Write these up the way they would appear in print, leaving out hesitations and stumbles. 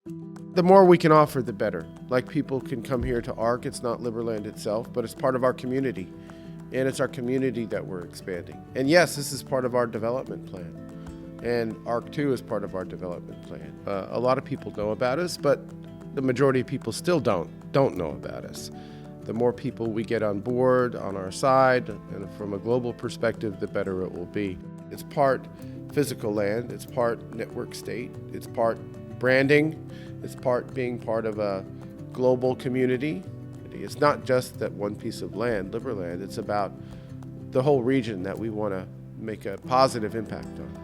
The more we can offer, the better. Like, people can come here to ARC. It's not Liberland itself, but it's part of our community. And it's our community that we're expanding. And yes, this is part of our development plan. And ARC 2 is part of our development plan. A lot of people know about us, but the majority of people still don't know about us. The more people we get on board, on our side, and from a global perspective, the better it will be. It's part physical land, it's part network state, it's part branding, it's part being part of a global community. It's not just that one piece of land, Liberland, it's about the whole region that we want to make a positive impact on.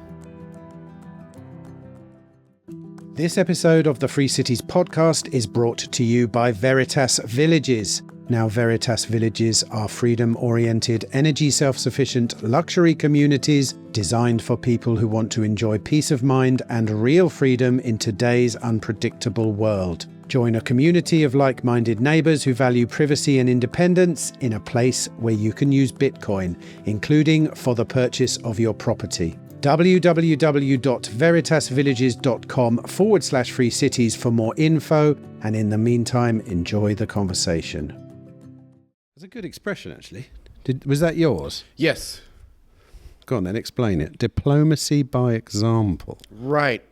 This episode of the Free Cities podcast is brought to you by Veritas Villages. Now, Veritas Villages are freedom-oriented, energy self-sufficient luxury communities designed for people who want to enjoy peace of mind and real freedom in today's unpredictable world. Join a community of like-minded neighbours who value privacy and independence in a place where you can use Bitcoin, including for the purchase of your property. www.veritasvillages.com/free cities for more info, and in the meantime, enjoy the conversation. That's a good expression, actually. Was that yours? Yes. Go on then, explain it. Diplomacy by example. Right.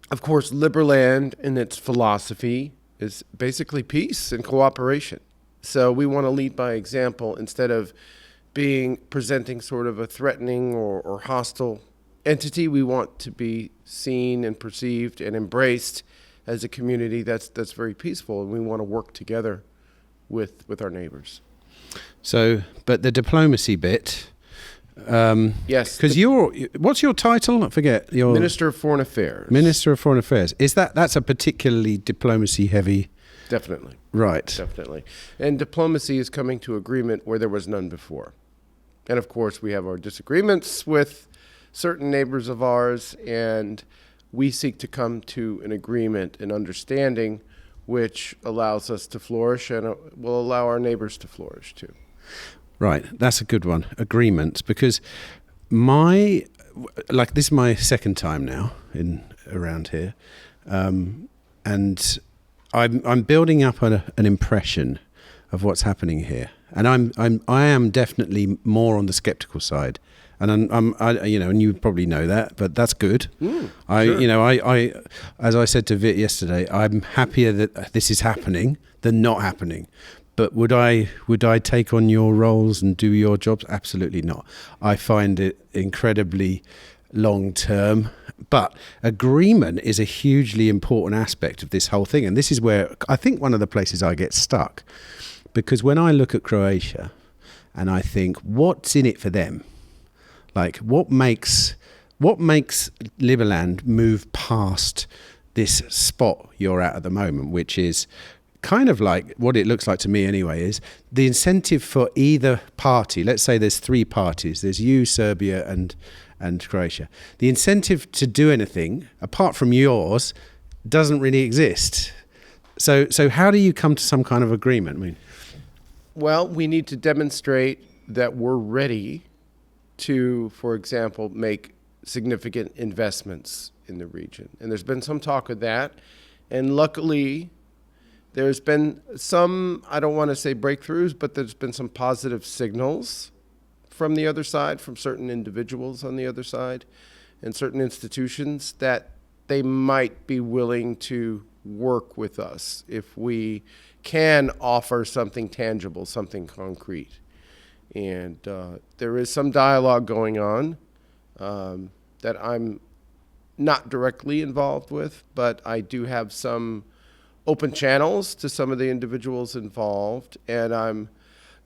Of course, Liberland in its philosophy is basically peace and cooperation. So we want to lead by example instead of presenting sort of a threatening or hostile entity. We want to be seen and perceived and embraced as a community that's very peaceful, and we want to work together with our neighbors. So, but the diplomacy bit. Yes. Because what's your title? I forget. Minister of Foreign Affairs. Minister of Foreign Affairs. That's a particularly diplomacy heavy? Definitely. Right. Definitely. And diplomacy is coming to agreement where there was none before. And of course, we have our disagreements with certain neighbors of ours, and we seek to come to an agreement, an understanding, which allows us to flourish and will allow our neighbors to flourish too. Right, that's a good one. Agreements, because this is my second time now around here, and I'm building up an impression of what's happening here, and I am definitely more on the skeptical side, and and you probably know that, but that's good. Sure. I as I said to Vit yesterday, I'm happier that this is happening than not happening. But would I take on your roles and do your jobs? Absolutely not. I find it incredibly long term. But agreement is a hugely important aspect of this whole thing. And this is where I think one of the places I get stuck. Because when I look at Croatia and I think, what's in it for them? Like, what makes Liberland move past this spot you're at the moment, which is kind of like what it looks like to me anyway, is the incentive for either party. Let's say there's three parties. There's you, Serbia, and Croatia. The incentive to do anything, apart from yours, doesn't really exist. So how do you come to some kind of agreement? Well, we need to demonstrate that we're ready to, for example, make significant investments in the region. And there's been some talk of that. And luckily, there's been some, I don't want to say breakthroughs, but there's been some positive signals from the other side, from certain individuals on the other side, and certain institutions that they might be willing to work with us if we can offer something tangible, something concrete. And there is some dialogue going on that I'm not directly involved with, but I do have some open channels to some of the individuals involved, and I'm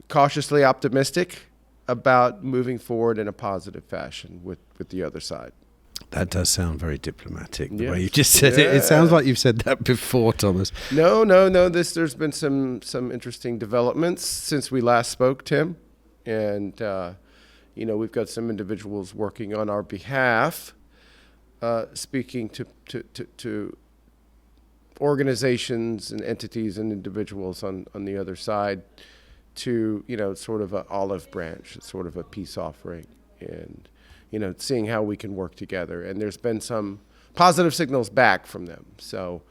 cautiously optimistic about moving forward in a positive fashion with the other side. That does sound very diplomatic, the way you Yes. just said it. It sounds like you've said that before, Thomas. No. There's been some interesting developments since we last spoke, Tim. And, we've got some individuals working on our behalf, speaking to organizations and entities and individuals on the other side to, sort of an olive branch, sort of a peace offering, and, seeing how we can work together. And there's been some positive signals back from them. So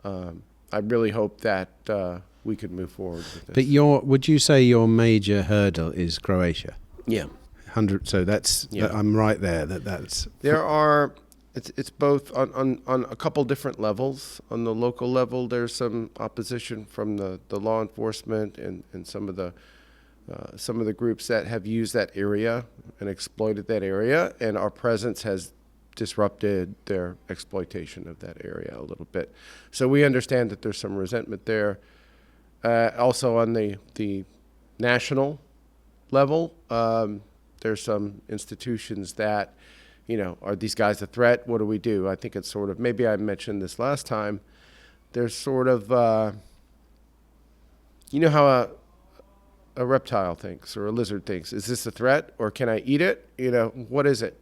I really hope that we could move forward with this. But would you say your major hurdle is Croatia? Yeah. 100. So that's I'm right there. That's There are. It's both on a couple different levels. On the local level, there's some opposition from the law enforcement and some of the groups that have used that area and exploited that area, and our presence has disrupted their exploitation of that area a little bit. So we understand that there's some resentment there. Also on the national level, there's some institutions that, are these guys a threat? What do we do? I think it's sort of, maybe I mentioned this last time, there's sort of, how a reptile thinks or a lizard thinks. Is this a threat or can I eat it? What is it?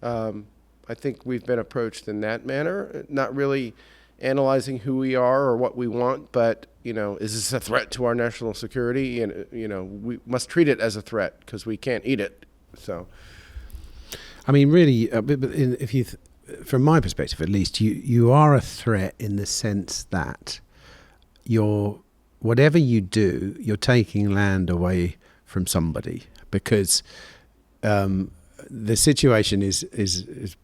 I think we've been approached in that manner, not really analyzing who we are or what we want, but, is this a threat to our national security? And, we must treat it as a threat because we can't eat it. So, I mean, really, if you, from my perspective at least, you are a threat in the sense that whatever you do, you're taking land away from somebody, because the situation is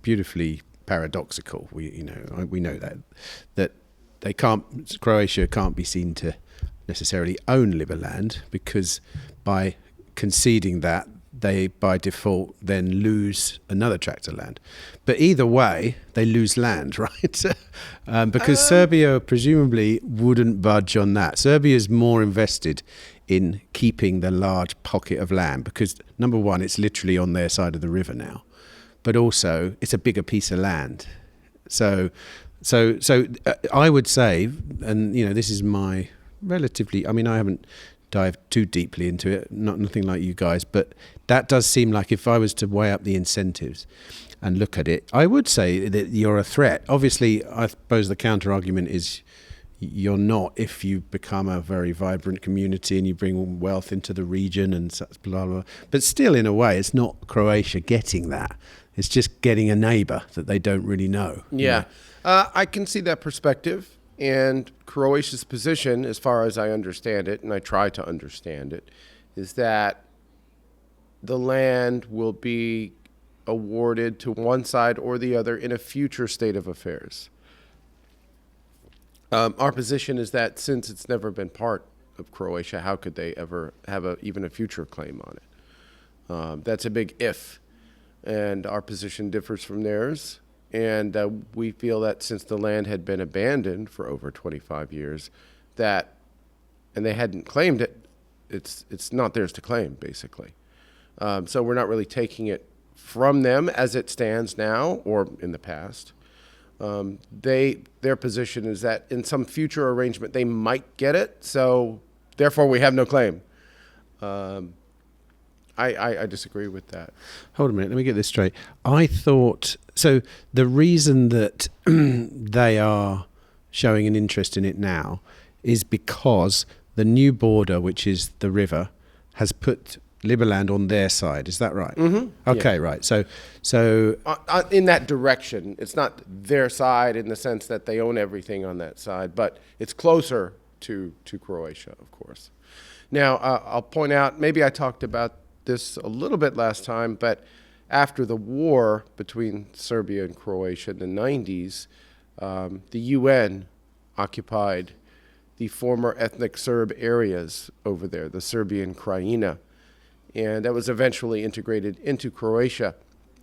beautifully paradoxical. We know that Croatia can't be seen to necessarily own Liberland, because by conceding that, they by default then lose another tract of land. But either way, they lose land, right? Because Serbia presumably wouldn't budge on that. Serbia is more invested in keeping the large pocket of land because, number one, it's literally on their side of the river now, but also it's a bigger piece of land. So I would say, and this is my relatively, I haven't dived too deeply into it, nothing like you guys, but that does seem like, if I was to weigh up the incentives and look at it, I would say that you're a threat. Obviously, I suppose the counter argument is you're not, if you become a very vibrant community and you bring wealth into the region and such, blah, blah. But still, in a way, it's not Croatia getting that. It's just getting a neighbour that they don't really know. Yeah. I can see that perspective. And Croatia's position, as far as I understand it, and I try to understand it, is that the land will be awarded to one side or the other in a future state of affairs. Our position is that since it's never been part of Croatia, how could they ever have even a future claim on it? That's a big if. And our position differs from theirs. And we feel that since the land had been abandoned for over 25 years, and they hadn't claimed it, it's not theirs to claim, basically. So we're not really taking it from them as it stands now or in the past. Their position is that in some future arrangement they might get it, so therefore we have no claim. I disagree with that. Hold a minute, let me get this straight. I thought, so the reason that they are showing an interest in it now is because the new border, which is the river, has put Liberland on their side. Is that right? Mm-hmm. Okay, yeah. right. So in that direction, it's not their side in the sense that they own everything on that side, but it's closer to Croatia, of course. Now, I'll point out, maybe I talked about this a little bit last time, but after the war between Serbia and Croatia in the 90s, the UN occupied the former ethnic Serb areas over there, the Serbian Krajina, and that was eventually integrated into Croatia.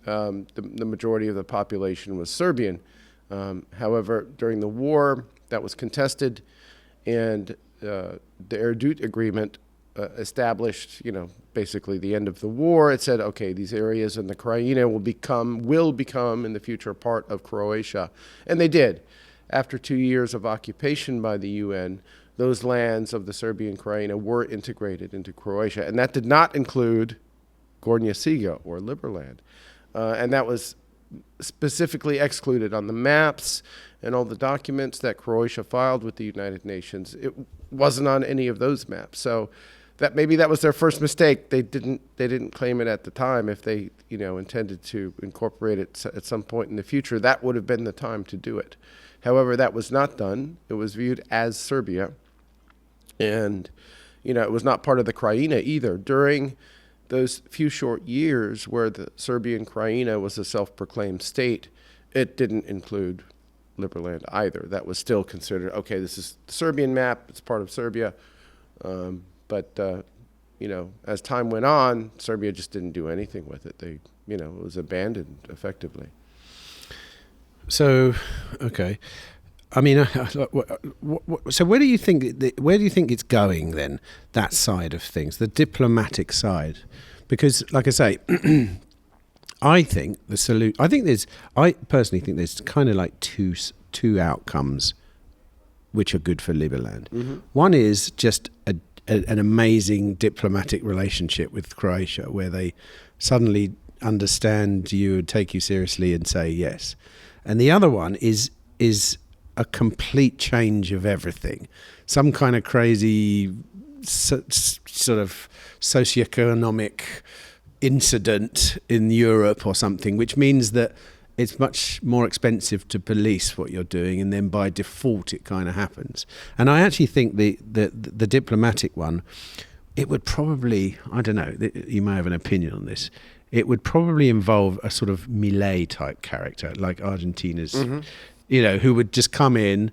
The majority of the population was Serbian. However, during the war, that was contested, and the Erdut agreement established, basically the end of the war. It said, okay, these areas in the Krajina will become in the future part of Croatia. And they did. After 2 years of occupation by the UN, those lands of the Serbian Krajina were integrated into Croatia. And that did not include Gornja Siga or Liberland. And that was specifically excluded on the maps and all the documents that Croatia filed with the United Nations. It wasn't on any of those maps. So maybe that was their first mistake. They didn't claim it at the time. If they intended to incorporate it at some point in the future, that would have been the time to do it. However, that was not done. It was viewed as Serbia. And, it was not part of the Krajina either. During those few short years where the Serbian Krajina was a self-proclaimed state, it didn't include Liberland either. That was still considered, okay, this is the Serbian map, it's part of Serbia. But as time went on, Serbia just didn't do anything with it. It was abandoned effectively. So, okay. I mean, so where do you think it's going then? That side of things, the diplomatic side, because, like I say, I personally think there's kind of like two outcomes which are good for Liberland. Mm-hmm. One is just an amazing diplomatic relationship with Croatia, where they suddenly understand you and take you seriously and say yes. And the other one is a complete change of everything. Some kind of crazy sort of socioeconomic incident in Europe or something, which means that it's much more expensive to police what you're doing, and then by default it kind of happens. And I actually think the diplomatic one, it would probably, I don't know, you may have an opinion on this, it would probably involve a sort of Milei type character, like Argentina's, who would just come in,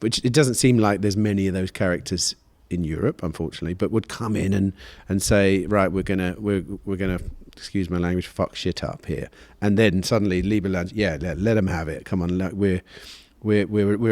which it doesn't seem like there's many of those characters in Europe, unfortunately, but would come in and say, right, we're gonna excuse my language, fuck shit up here, and then suddenly Liberlands, let them have it. Come on, we're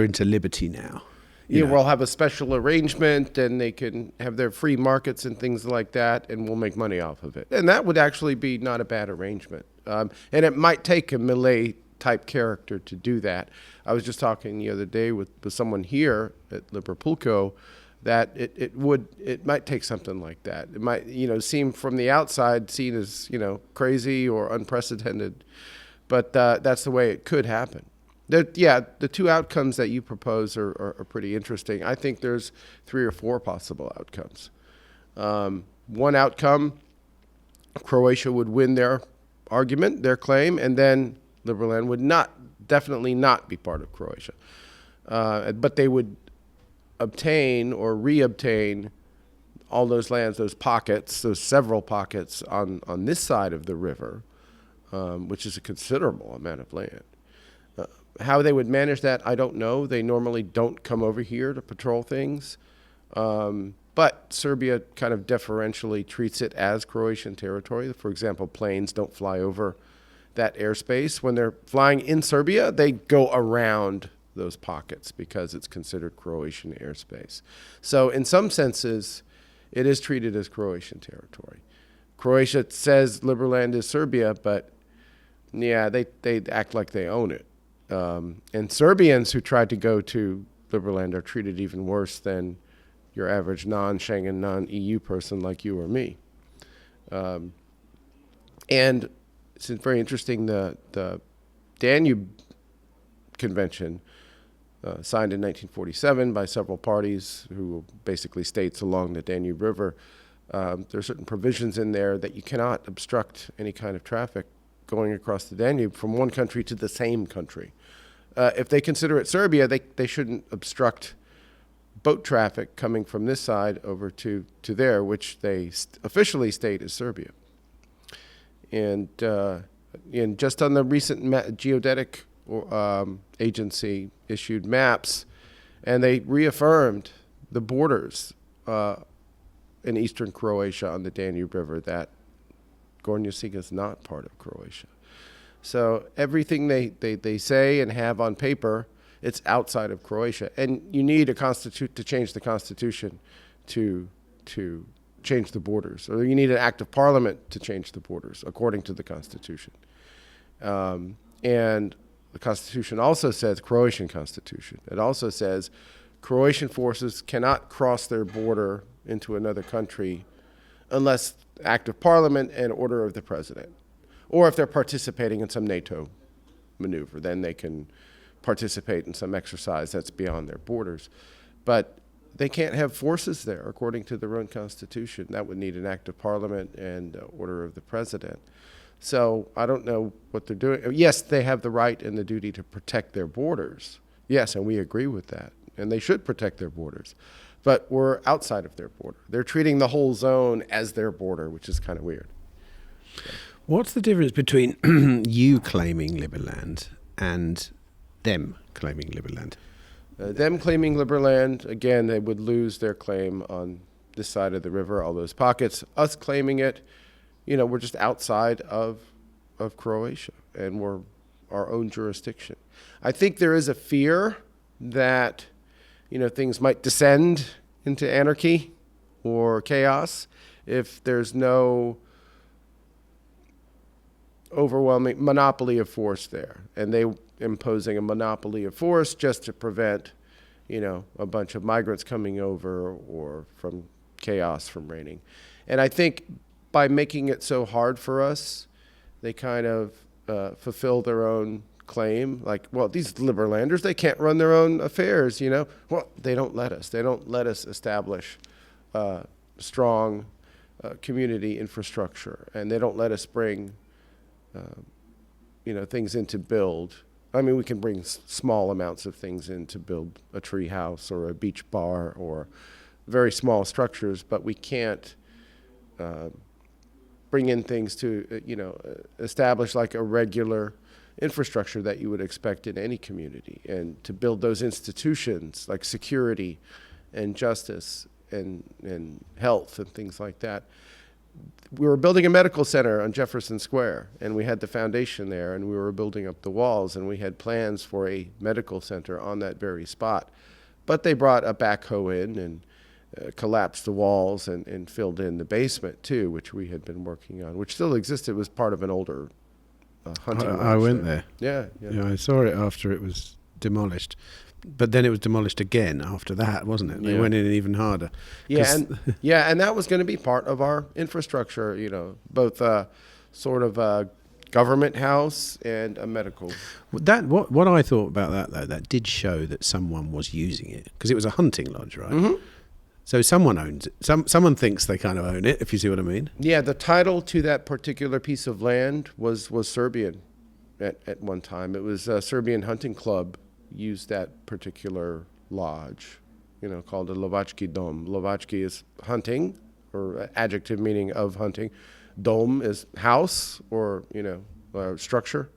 into liberty now. We'll have a special arrangement, and they can have their free markets and things like that, and we'll make money off of it. And that would actually be not a bad arrangement. And it might take a Milei type character to do that. I was just talking the other day with someone here at Liverpool that it might take something like that. It might, seem from the outside seen as, crazy or unprecedented, but that's the way it could happen. The two outcomes that you propose are pretty interesting. I think there's 3 or 4 possible outcomes. One outcome, Croatia would win their argument, their claim, and then Liberland would definitely not be part of Croatia. But they would obtain or reobtain all those lands, those pockets, those several pockets on this side of the river, which is a considerable amount of land. How they would manage that, I don't know. They normally don't come over here to patrol things. But Serbia kind of deferentially treats it as Croatian territory. For example, planes don't fly over that airspace. When they're flying in Serbia, they go around those pockets because it's considered Croatian airspace. So in some senses, it is treated as Croatian territory. Croatia says Liberland is Serbia, but they act like they own it. And Serbians who tried to go to Liberland are treated even worse than your average non-Schengen, non-EU person like you or me. And it's very interesting, the Danube Convention, signed in 1947 by several parties who were basically states along the Danube River. There are certain provisions in there that you cannot obstruct any kind of traffic going across the Danube from one country to the same country. If they consider it Serbia, they shouldn't obstruct boat traffic coming from this side over to there, which they officially state is Serbia. And just on the recent geodetic agency issued maps, and they reaffirmed the borders in eastern Croatia on the Danube River, that Gornja Siga is not part of Croatia. So everything they say and have on paper, it's outside of Croatia. And you need to change the constitution to change the borders. Or you need an act of parliament to change the borders, according to the constitution. And the constitution also says, Croatian constitution, it also says Croatian forces cannot cross their border into another country unless act of parliament and order of the president. Or if they're participating in some NATO maneuver, then they can participate in some exercise that's beyond their borders. But they can't have forces there, according to their own constitution. That would need an act of parliament and order of the president. So I don't know what they're doing. Yes, they have the right and the duty to protect their borders. Yes, and we agree with that. And they should protect their borders. But we're outside of their border. They're treating the whole zone as their border, which is kind of weird. What's the difference between you claiming Liberland and them claiming Liberland? Them claiming Liberland, again, they would lose their claim on this side of the river, all those pockets. Us claiming it, we're just outside of Croatia, and we're our own jurisdiction. I think there is a fear that things might descend into anarchy or chaos if there's no overwhelming monopoly of force there, and they imposing a monopoly of force just to prevent, a bunch of migrants coming over or from chaos from reigning. And I think by making it so hard for us, they kind of fulfill their own claim, like, well, these Liberlanders, they can't run their own affairs, Well, they don't let us. They don't let us establish strong community infrastructure, and they don't let us bring, things in to build. I mean, we can bring small amounts of things in to build a tree house or a beach bar or very small structures, but we can't bring in things to, establish like a regular infrastructure that you would expect in any community, and to build those institutions like security and justice and health and things like that. We were building a medical center on Jefferson Square, and we had the foundation there, and we were building up the walls, and we had plans for a medical center on that very spot. But they brought a backhoe in and collapsed the walls and filled in the basement too, which we had been working on, which still existed. It was part of an older hunting lodge. I went there. Yeah. I saw it after it was demolished. But then it was demolished again after that, wasn't it? They went in even harder. Yeah, and that was going to be part of our infrastructure, both sort of a government house and a medical. What I thought about that, though, that did show that someone was using it, because it was a hunting lodge, right? Mm-hmm. So someone owns it. Someone thinks they kind of own it, if you see what I mean. Yeah, the title to that particular piece of land was Serbian at one time. It was a Serbian hunting club used that particular lodge, called a Lovački dom. Lovački is hunting, or adjective meaning of hunting. Dom is house or, structure.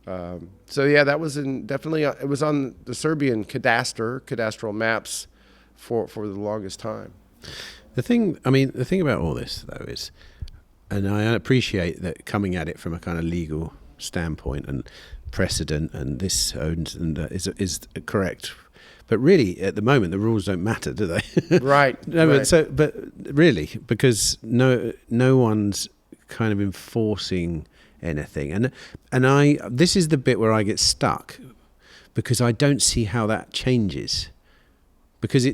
That was definitely, it was on the Serbian cadastral maps for the longest time. The thing about all this, though, is, and I appreciate that coming at it from a kind of legal standpoint and precedent, and this owns and is correct, but really at the moment the rules don't matter, do they? Right. Right. But really, because no one's kind of enforcing anything, and this is the bit where I get stuck, because I don't see how that changes. Because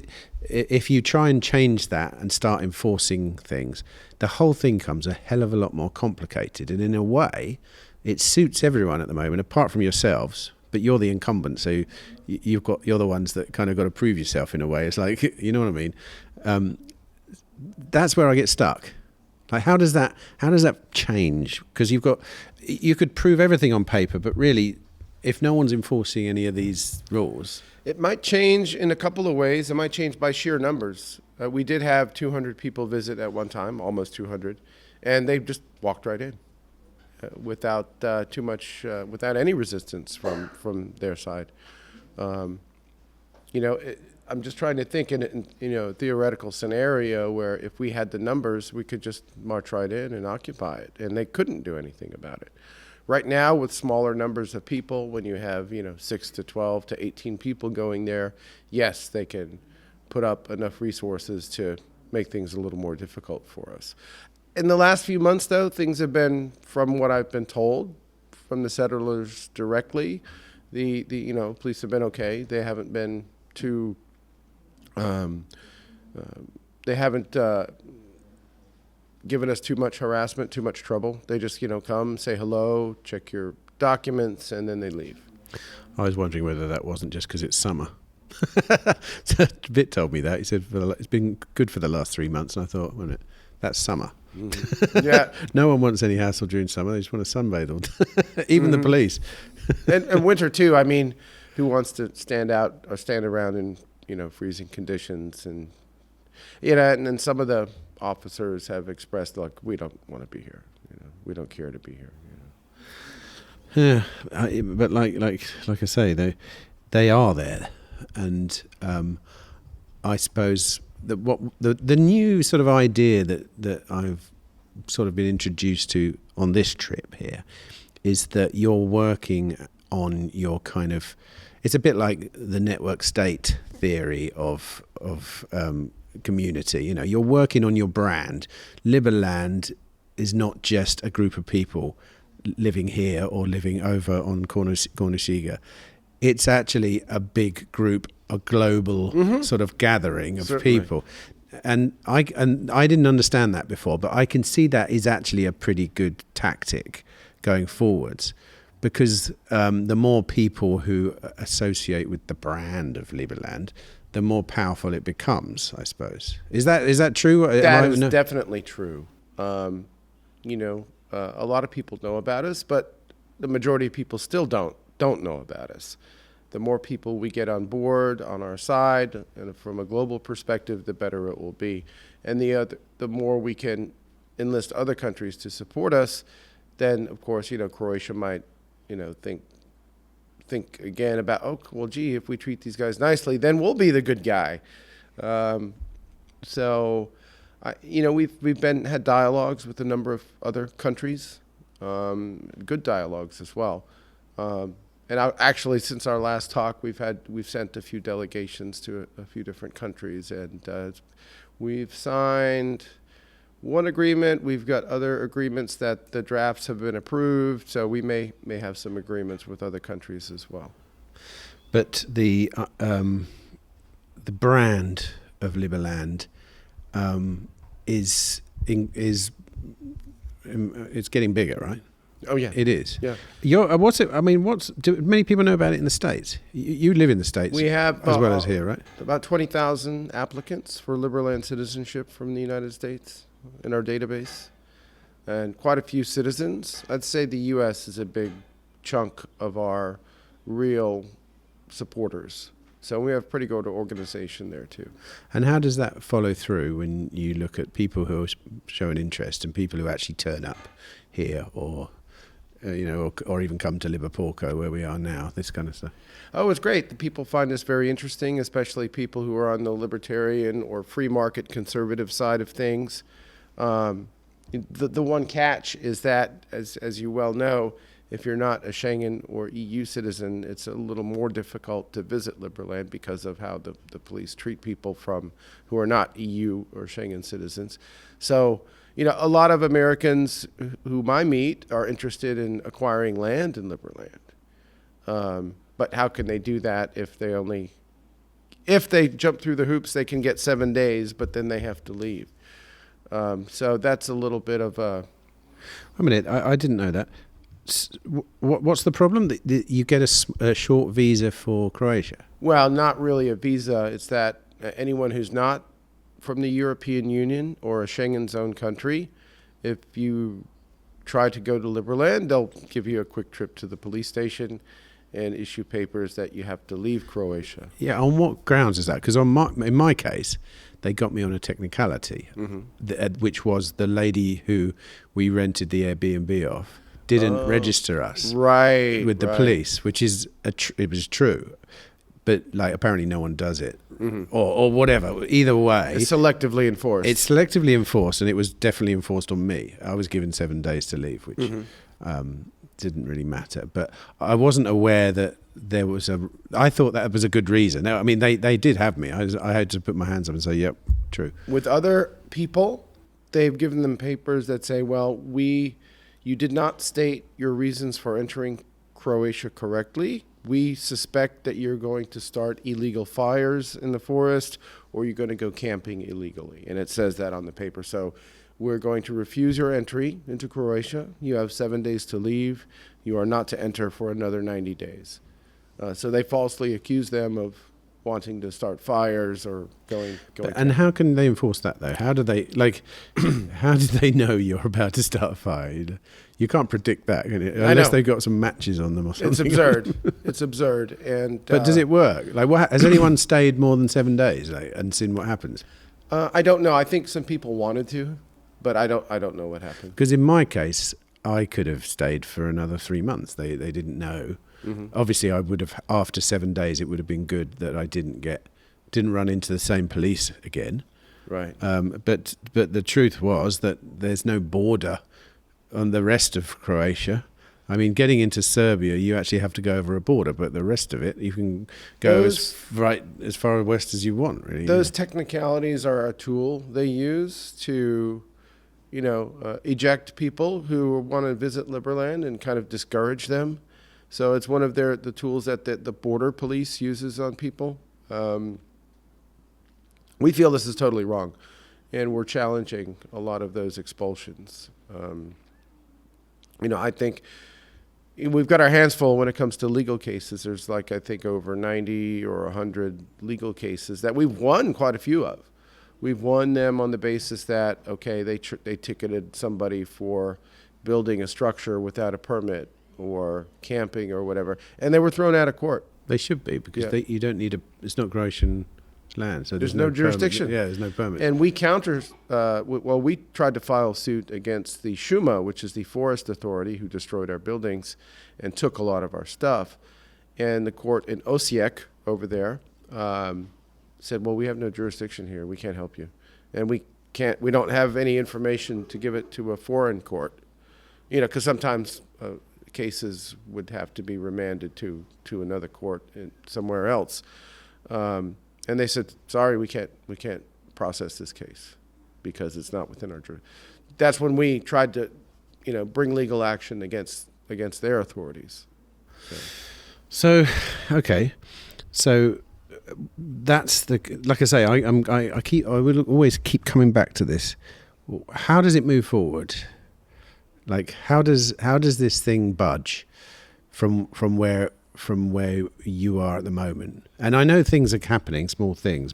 if you try and change that and start enforcing things, the whole thing comes a hell of a lot more complicated. And in a way, it suits everyone at the moment, apart from yourselves. But you're the incumbent, so you're the ones that kind of got to prove yourself in a way. It's like, you know what I mean? That's where I get stuck. Like, how does that change? Because you could prove everything on paper, but really, if no one's enforcing any of these rules, it might change in a couple of ways. It might change by sheer numbers. We did have 200 people visit at one time, almost 200, and they just walked right in without without any resistance from their side. I'm just trying to think in a theoretical scenario where if we had the numbers, we could just march right in and occupy it, and they couldn't do anything about it. Right now, with smaller numbers of people, when you have 6 to 12 to 18 people going there, yes, they can put up enough resources to make things a little more difficult for us. In the last few months, though, things have been, from what I've been told from the settlers directly, the police have been okay. They haven't been too. They haven't given us too much harassment, too much trouble. They just, come, say hello, check your documents, and then they leave. I was wondering whether that wasn't just because it's summer. Vitt told me that. He said it's been good for the last 3 months, and I thought, well, that's summer. Mm-hmm. Yeah. No one wants any hassle during summer. They just want to sunbathe, even the police. and winter too. I mean, who wants to stand out or stand around in, freezing conditions? And, and then some of the officers have expressed, like, we don't want to be here. We don't care to be here. Yeah, but like I say, they are there, and I suppose that what the new sort of idea that I've sort of been introduced to on this trip here is that you're working on your kind of, it's a bit like the network state theory of community. You're working on your brand. Liberland is not just a group of people living here or living over on Cornishiga. It's actually a big group, a global sort of gathering of Certainly. people. And I didn't understand that before, but I can see that is actually a pretty good tactic going forwards, because the more people who associate with the brand of Liberland, the more powerful it becomes, I suppose. Is that true? That is definitely true. A lot of people know about us, but the majority of people still don't know about us. The more people we get on board, on our side, and from a global perspective, the better it will be. And the more we can enlist other countries to support us, then of course, Croatia might, think again about, if we treat these guys nicely, then we'll be the good guy. We've had dialogues with a number of other countries, good dialogues as well. And actually, since our last talk, we've sent a few delegations to a few different countries, and we've signed one agreement. We've got other agreements that the drafts have been approved, so we may have some agreements with other countries as well. But the brand of Liberland is it's getting bigger, right? Oh yeah, it is. Yeah. Do many people know about it in the States? You live in the States. We have as well as here, right? About 20,000 applicants for Liberland citizenship from the United States in our database, and quite a few citizens. I'd say the U.S. is a big chunk of our real supporters. So we have pretty good organization there too. And how does that follow through when you look at people who are showing interest and people who actually turn up here, or or even come to Liverpool, where we are now, this kind of stuff? Oh, it's great. The people find this very interesting, especially people who are on the libertarian or free market conservative side of things. The one catch is that, as you well know, if you're not a Schengen or EU citizen, it's a little more difficult to visit Liberland because of how the police treat people who are not EU or Schengen citizens. So, a lot of Americans whom I meet are interested in acquiring land in Liberland. But how can they do that if they jump through the hoops, they can get 7 days, but then they have to leave. So that's a little bit of a... Wait a minute, I didn't know that. What's the problem? That you get a short visa for Croatia? Well, not really a visa. It's that anyone who's not from the European Union or a Schengen zone country, if you try to go to Liberland, they'll give you a quick trip to the police station and issue papers that you have to leave Croatia. Yeah, on what grounds is that? Because in my case, they got me on a technicality, which was the lady who we rented the Airbnb off didn't register us with the police, which is it was true, but apparently no one does it, or whatever. Either way, it's selectively enforced. It's selectively enforced, and it was definitely enforced on me. I was given 7 days to leave, which didn't really matter. But I wasn't aware that there was I thought that was a good reason. No, I mean they did have me. I had to put my hands up and say, "Yep, true." With other people, they've given them papers that say, "Well, you did not state your reasons for entering Croatia correctly. We suspect that you're going to start illegal fires in the forest, or you're going to go camping illegally." And it says that on the paper. So we're going to refuse your entry into Croatia. You have 7 days to leave. You are not to enter for another 90 days. So they falsely accuse them of wanting to start fires or going. And how can they enforce that though? How do they how do they know you're about to start a fire? You can't predict that, can you? Unless they've got some matches on them or something. It's absurd. It's absurd. And but does it work? Like, has anyone stayed more than 7 days and seen what happens? I don't know. I think some people wanted to, but I don't know what happened. Because in my case, I could have stayed for another 3 months. They didn't know. Mm-hmm. Obviously, I would have, after 7 days, it would have been good that I didn't run into the same police again. Right. But the truth was that there's no border on the rest of Croatia. I mean, getting into Serbia, you actually have to go over a border, but the rest of it, you can go as far west as you want, really. Those technicalities are a tool they use to, eject people who want to visit Liberland and kind of discourage them. So it's one of the tools that the border police uses on people. We feel this is totally wrong, and we're challenging a lot of those expulsions. I think we've got our hands full when it comes to legal cases. There's I think over 90 or 100 legal cases that we've won quite a few of. We've won them on the basis that, okay, they ticketed somebody for building a structure without a permit or camping or whatever, and they were thrown out of court. They should be, because you don't need it's not Croatian land, so there's no jurisdiction. Yeah, there's no permit. And we we tried to file suit against the Shuma, which is the forest authority who destroyed our buildings and took a lot of our stuff. And the court in Osijek over there said, well, we have no jurisdiction here. We can't help you. And we don't have any information to give it to a foreign court, because sometimes cases would have to be remanded to another court somewhere else. And they said, sorry, we can't process this case because it's not within our jurisdiction. That's when we tried to, bring legal action against their authorities. So okay, so that's like I say, I will always keep coming back to this. How does it move forward? Like, how does this thing budge from where you are at the moment? And I know things are happening, small things,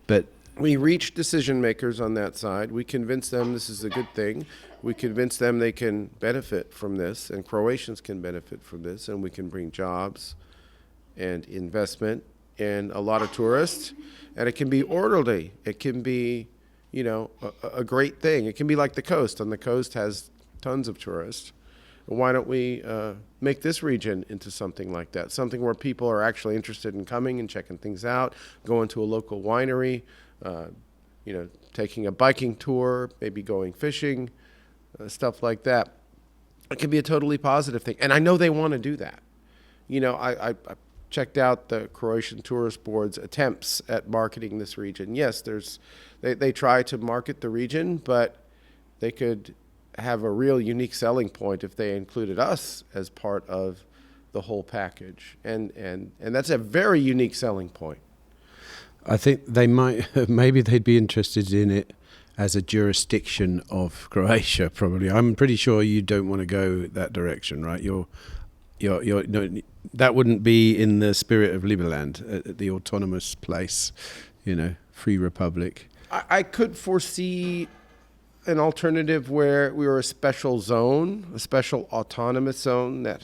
but we reach decision makers on that side. We convince them this is a good thing. We convince them they can benefit from this, and Croatians can benefit from this, and we can bring jobs and investment and a lot of tourists, and it can be orderly. It can be, a great thing. It can be like the coast. On the coast has tons of tourists. Why don't we make this region into something like that? Something where people are actually interested in coming and checking things out, going to a local winery, taking a biking tour, maybe going fishing, stuff like that. It can be a totally positive thing. And I know they want to do that. I checked out the Croatian Tourist Board's attempts at marketing this region. Yes, they try to market the region, but they could have a real unique selling point if they included us as part of the whole package. And that's a very unique selling point. I think they maybe they'd be interested in it as a jurisdiction of Croatia, probably. I'm pretty sure you don't want to go that direction, right? No, that wouldn't be in the spirit of Liberland, the autonomous place, free republic. I could foresee an alternative where we were a special zone, a special autonomous zone that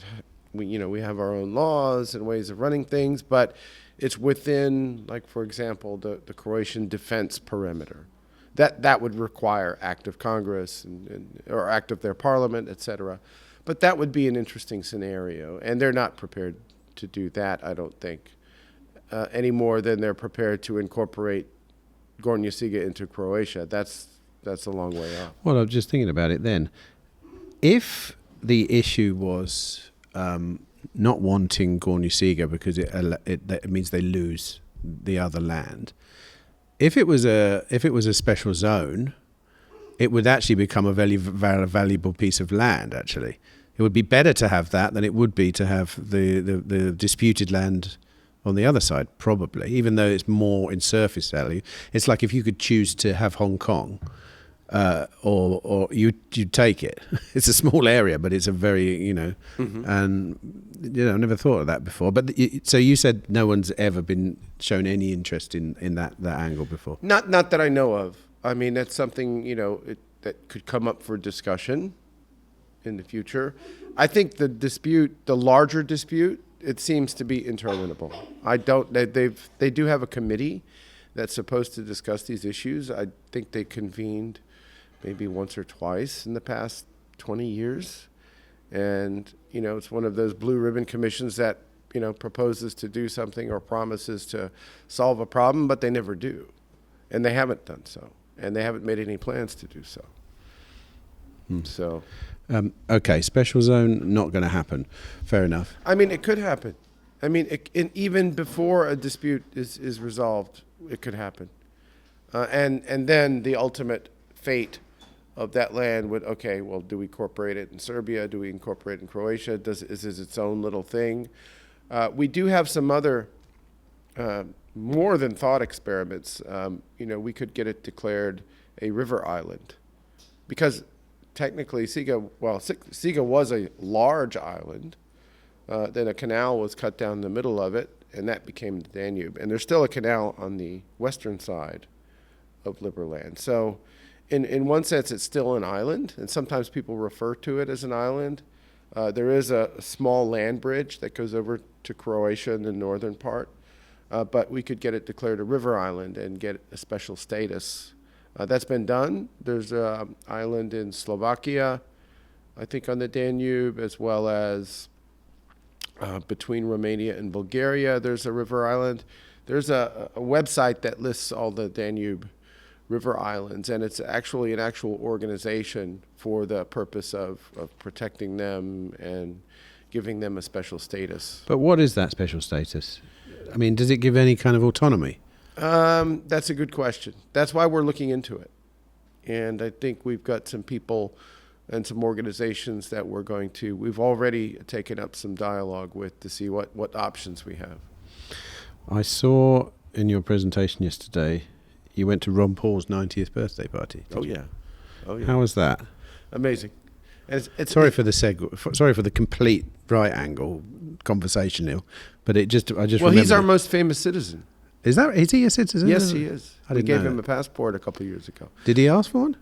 we have our own laws and ways of running things, but it's within, like, for example, the Croatian defense perimeter. That would require act of Congress or act of their parliament, etc. But that would be an interesting scenario, and they're not prepared to do that, I don't think, any more than they're prepared to incorporate Gornja Siga into Croatia. That's a long way off. Well, I'm just thinking about it then. If the issue was not wanting Gornja Siga because it means they lose the other land, if it was a special zone, it would actually become a very, very valuable piece of land. Actually, it would be better to have that than it would be to have the disputed land on the other side, probably, even though it's more in surface value. It's like if you could choose to have Hong Kong or you take it. It's a small area, but it's a very, and I never thought of that before. But so you said no one's ever been shown any interest in that angle before. Not that I know of. I mean, that's something that could come up for discussion in the future. I think the larger dispute, it seems to be interminable. They do have a committee that's supposed to discuss these issues. I think they convened maybe once or twice in the past 20 years. And, it's one of those blue ribbon commissions that, proposes to do something or promises to solve a problem, but they never do. And they haven't done so. And they haven't made any plans to do so. So. Okay, special zone, not going to happen. Fair enough. I mean, it could happen. I mean, even before a dispute is resolved, it could happen. And then the ultimate fate of that land would, do we incorporate it in Serbia? Do we incorporate it in Croatia? Is it its own little thing? We do have some other more than thought experiments. We could get it declared a river island because technically Siga was a large island. Then a canal was cut down the middle of it, and that became the Danube. And there's still a canal on the western side of Liberland. So in one sense, it's still an island, and sometimes people refer to it as an island. There is a small land bridge that goes over to Croatia in the northern part, but we could get it declared a river island and get a special status. That's been done. There's an island in Slovakia, I think on the Danube, as well as between Romania and Bulgaria, there's a river island. There's a website that lists all the Danube river islands, and it's actually an actual organization for the purpose of protecting them and giving them a special status. But what is that special status? I mean, does it give any kind of autonomy? That's a good question. That's why we're looking into it. And I think we've got some people and some organizations that we've already taken up some dialogue with to see what options we have. I saw in your presentation yesterday, you went to Ron Paul's 90th birthday party. Oh yeah. How was that? Amazing. And sorry for the complete right angle conversation, Neil, but I just well, he's our most famous citizen. Is he a citizen? Yes, he is. We gave him that. a passport a couple of years ago. Did he ask for one?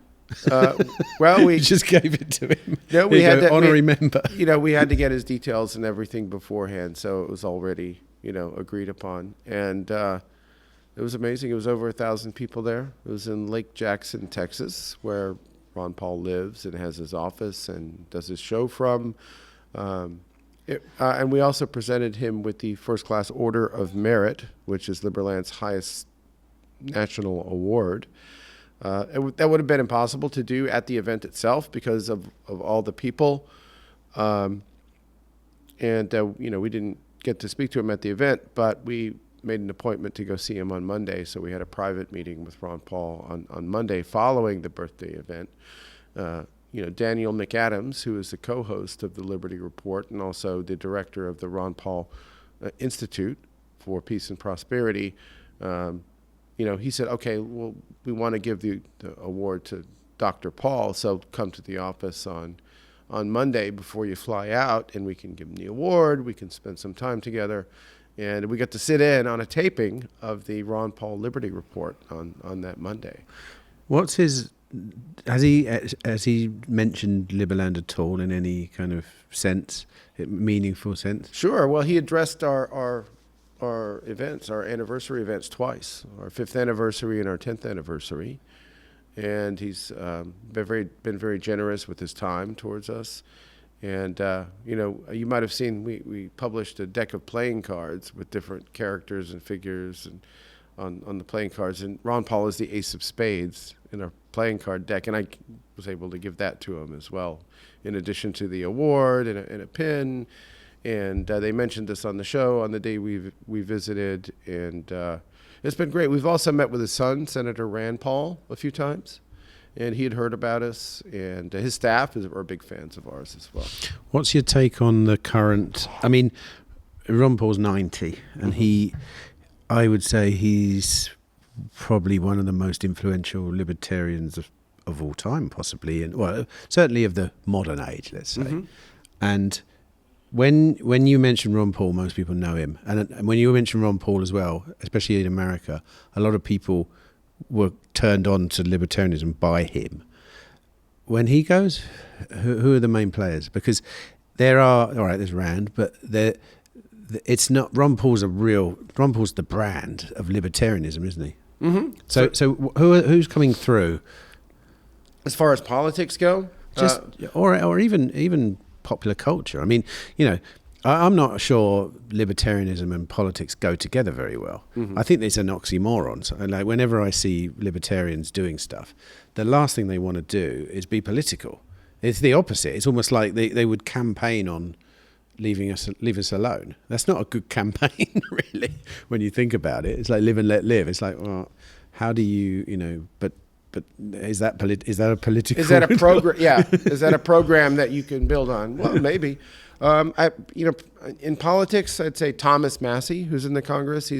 Well, we just gave it to him. No, we had honorary member. We had to get his details and everything beforehand, so it was already agreed upon, and it was amazing. It was over 1,000 people there. It was in Lake Jackson, Texas, where Ron Paul lives and has his office and does his show from. And we also presented him with the First Class Order of Merit, which is Liberland's highest national award. That would have been impossible to do at the event itself because of all the people. We didn't get to speak to him at the event, but we made an appointment to go see him on Monday. So we had a private meeting with Ron Paul on Monday following the birthday event. Daniel McAdams, who is the co-host of the Liberty Report and also the director of the Ron Paul Institute for Peace and Prosperity, he said, okay, well, we want to give the award to Dr. Paul, so come to the office on Monday before you fly out, and we can give him the award, we can spend some time together, and we got to sit in on a taping of the Ron Paul Liberty Report on that Monday. Has he mentioned Liberland at all in any kind of sense, meaningful sense? Sure. Well, he addressed our events, our anniversary events twice, our 5th anniversary and our 10th anniversary. And he's been very generous with his time towards us. And, you might have seen we published a deck of playing cards with different characters and figures and on the playing cards. And Ron Paul is the ace of spades in our playing card deck. And I was able to give that to him as well, in addition to the award and a pin. And they mentioned this on the show on the day we visited, and it's been great. We've also met with his son, Senator Rand Paul, a few times, and he had heard about us, and his staff are big fans of ours as well. What's your take on the current? I mean, Ron Paul's 90, and I would say he's probably one of the most influential libertarians of all time, possibly, and well, certainly of the modern age, let's say. And when you mention Ron Paul, most people know him, and when you mention Ron Paul as well, especially in America, a lot of people were turned on to libertarianism by him. When he goes, who are the main players? Because there's Rand, but it's not, Ron Paul's the brand of libertarianism, isn't he? Mm-hmm. So who's coming through? As far as politics go? Or even popular culture. I mean, I'm not sure libertarianism and politics go together very well. I think there's an oxymoron. So, like, whenever I see libertarians doing stuff, the last thing they want to do is be political. It's the opposite. It's almost like they would campaign on leave us alone. That's not a good campaign, really, when you think about it. It's like live and let live. It's like, well, how do you, but is that a political? Is that a program? Yeah. Is that a program that you can build on? Well, maybe. In politics, I'd say Thomas Massey, who's in the Congress.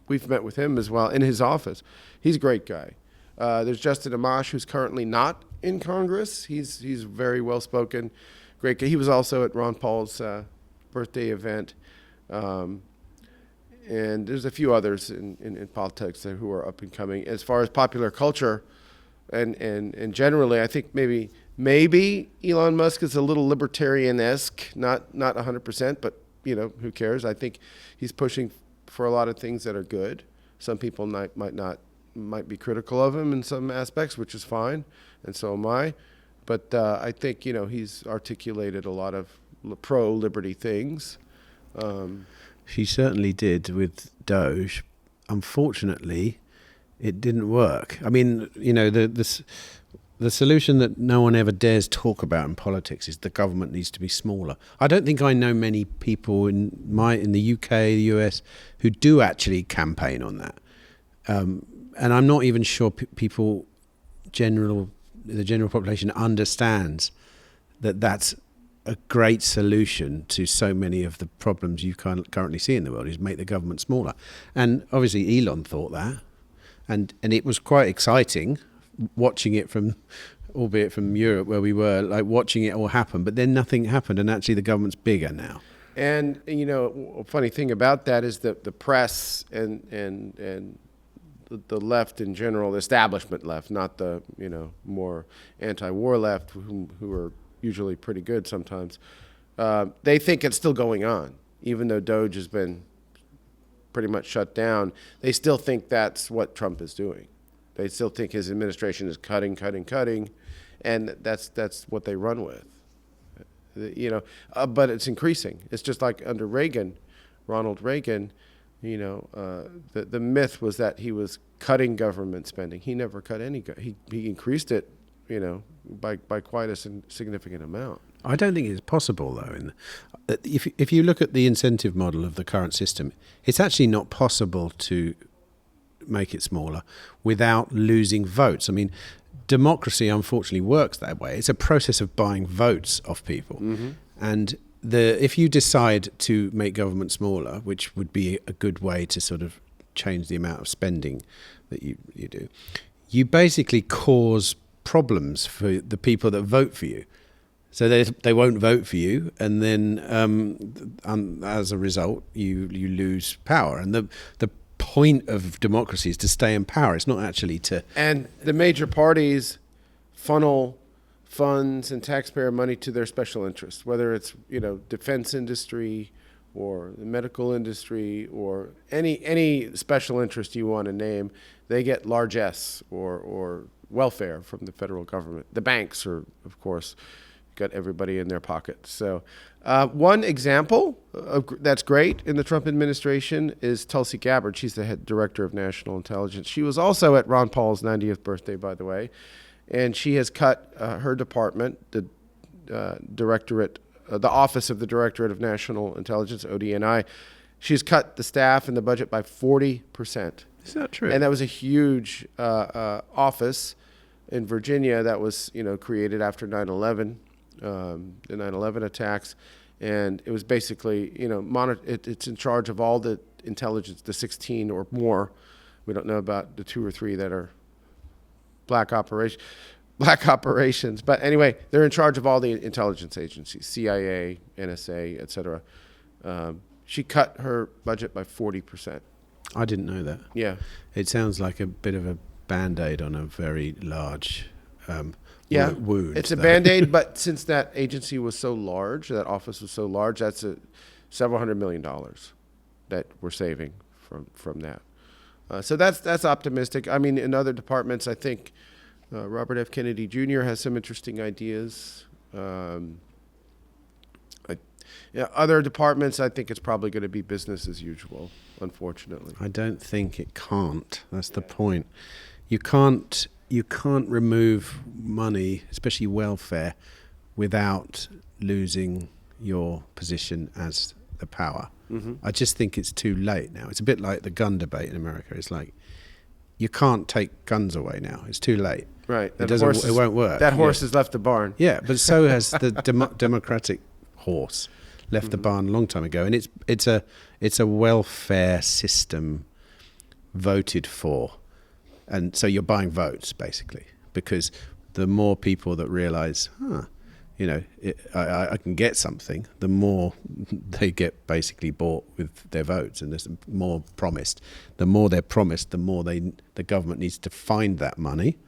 We've met with him as well in his office. He's a great guy. There's Justin Amash, who's currently not in Congress. He's very well spoken, great guy. He was also at Ron Paul's birthday event. And there's a few others in politics who are up and coming. As far as popular culture, and generally, I think maybe Elon Musk is a little libertarian-esque, not 100%, but who cares? I think he's pushing for a lot of things that are good. Some people might be critical of him in some aspects, which is fine, and so am I. But I think he's articulated a lot of pro-liberty things. She certainly did with Doge. Unfortunately, it didn't work. I mean, the solution that no one ever dares talk about in politics is the government needs to be smaller. I don't think I know many people in the UK, the US, who do actually campaign on that. And I'm not even sure the general population understands that that's a great solution to so many of the problems you currently see in the world, is make the government smaller. And obviously Elon thought that, and it was quite exciting watching it albeit from Europe where we were, like watching it all happen, but then nothing happened, and actually the government's bigger now. And a funny thing about that is that the press and the left in general, the establishment left, not the more anti-war left, who are usually pretty good sometimes, they think it's still going on, even though Doge has been pretty much shut down. They still think that's what Trump is doing. They still think his administration is cutting, and that's what they run with. But it's increasing. It's just like under Ronald Reagan. The myth was that he was cutting government spending. He never cut any. He increased it, by quite a significant amount. I don't think it's possible, though. If you look at the incentive model of the current system, it's actually not possible to make it smaller without losing votes. I mean, democracy unfortunately works that way. It's a process of buying votes off people. Mm-hmm. And if you decide to make government smaller, which would be a good way to sort of change the amount of spending that you do, you basically cause problems for the people that vote for you. So they won't vote for you, and then as a result, you lose power. And the point of democracy is to stay in power. It's not actually to... And the major parties funnel funds and taxpayer money to their special interests, whether it's defense industry or the medical industry or any special interest you want to name. They get largesse or welfare from the federal government. The banks are, of course, got everybody in their pockets. So one example that's great in the Trump administration is Tulsi Gabbard. She's the head director of national intelligence. She was also at Ron Paul's 90th birthday, by the way, and she has cut her department, the Office of the Directorate of National Intelligence, ODNI. She's cut the staff and the budget by 40%. Is that true? And that was a huge office in Virginia that was, created after 9/11, the 9/11 attacks, and it was basically, it's in charge of all the intelligence, the 16 or more. We don't know about the 2 or 3 that are black operations. But anyway, they're in charge of all the intelligence agencies, CIA, NSA, etc. She cut her budget by 40%. I didn't know that. Yeah. It sounds like a bit of a Band-Aid on a very large wound. It's a Band-Aid, but since that agency was so large, that office was so large, that's several $100 million that we're saving from that. So that's optimistic. I mean, in other departments, I think Robert F. Kennedy Jr. has some interesting ideas. Other departments, I think it's probably going to be business as usual, unfortunately. I don't think it can't. That's the point. You can't remove money, especially welfare, without losing your position as the power. Mm-hmm. I just think it's too late now. It's a bit like the gun debate in America. It's like you can't take guns away now. It's too late. Right. It won't work. That horse has left the barn. Yeah, but so has the democratic horse left the barn a long time ago, and it's a welfare system voted for, and so you're buying votes basically, because the more people that realise, I can get something, the more they get basically bought with their votes, and there's more promised. The more they're promised, the more the government needs to find that money,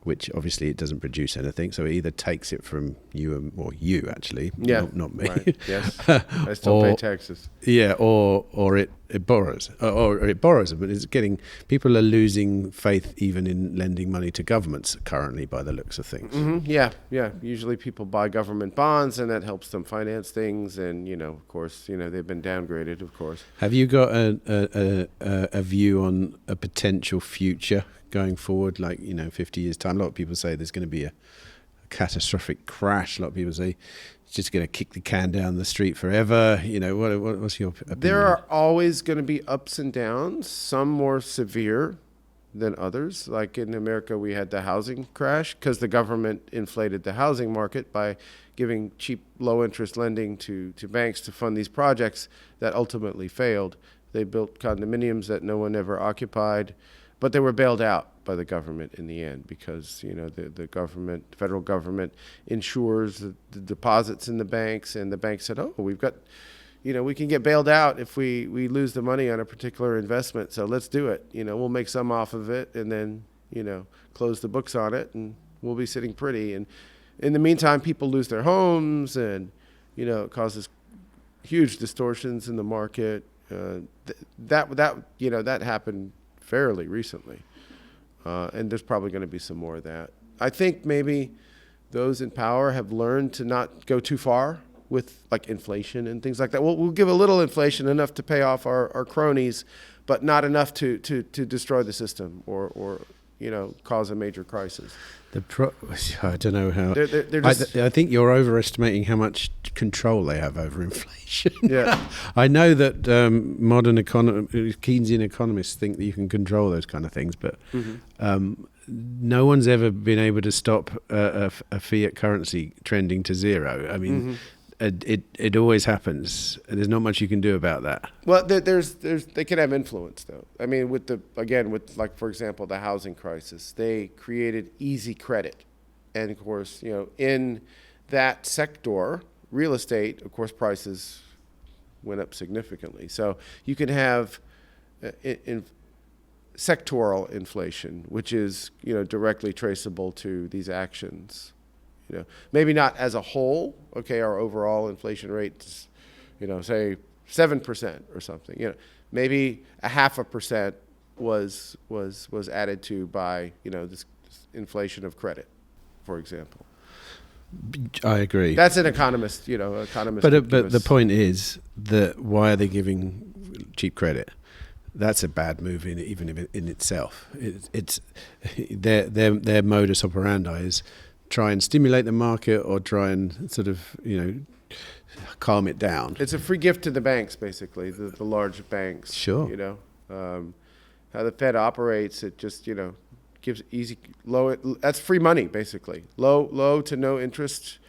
which obviously it doesn't produce anything. So it either takes it from you, or you actually, not me. Right. Yes, I still pay taxes. Yeah, or it borrows, or it borrows. But it's people are losing faith even in lending money to governments currently, by the looks of things. Mm-hmm. Yeah. Usually people buy government bonds, and that helps them finance things. And of course, they've been downgraded. Of course. Have you got a view on a potential future going forward, like 50 years time? A lot of people say there's going to be a catastrophic crash. A lot of people say it's just going to kick the can down the street forever. What's your opinion? There are always going to be ups and downs, some more severe than others. Like in America, we had the housing crash because the government inflated the housing market by giving cheap, low-interest lending to banks to fund these projects that ultimately failed. They built condominiums that no one ever occupied, but they were bailed out by the government in the end because, the federal government insures the deposits in the banks, and the banks said, we've got, we can get bailed out if we lose the money on a particular investment, so let's do it. We'll make some off of it and then, close the books on it, and we'll be sitting pretty. And in the meantime, people lose their homes, and, it causes huge distortions in the market. That happened fairly recently, and there's probably going to be some more of that. I think maybe those in power have learned to not go too far with like inflation and things like that. We'll give a little inflation, enough to pay off our cronies, but not enough to destroy the system or cause a major crisis. I don't know how. They're just, I think you're overestimating how much control they have over inflation. Yeah. I know that modern Keynesian economists think that you can control those kind of things, but no one's ever been able to stop a fiat currency trending to zero. I mean, it always happens. There's not much you can do about that. Well, they can have influence though. I mean, with for example, the housing crisis, they created easy credit, and of course, in that sector, real estate, of course, prices went up significantly. So you can have sectoral inflation, which is directly traceable to these actions. Maybe not as a whole. Okay, our overall inflation rate is, say 7% or something. Maybe 0.5% was added to by this inflation of credit, for example. I agree. That's an economist. Economist. But the point is that why are they giving cheap credit? That's a bad move even in itself. It's their modus operandi is try and stimulate the market or try and sort of, calm it down. It's a free gift to the banks, basically, the large banks. Sure. How the Fed operates, it just, gives that's free money, basically. Low to no interest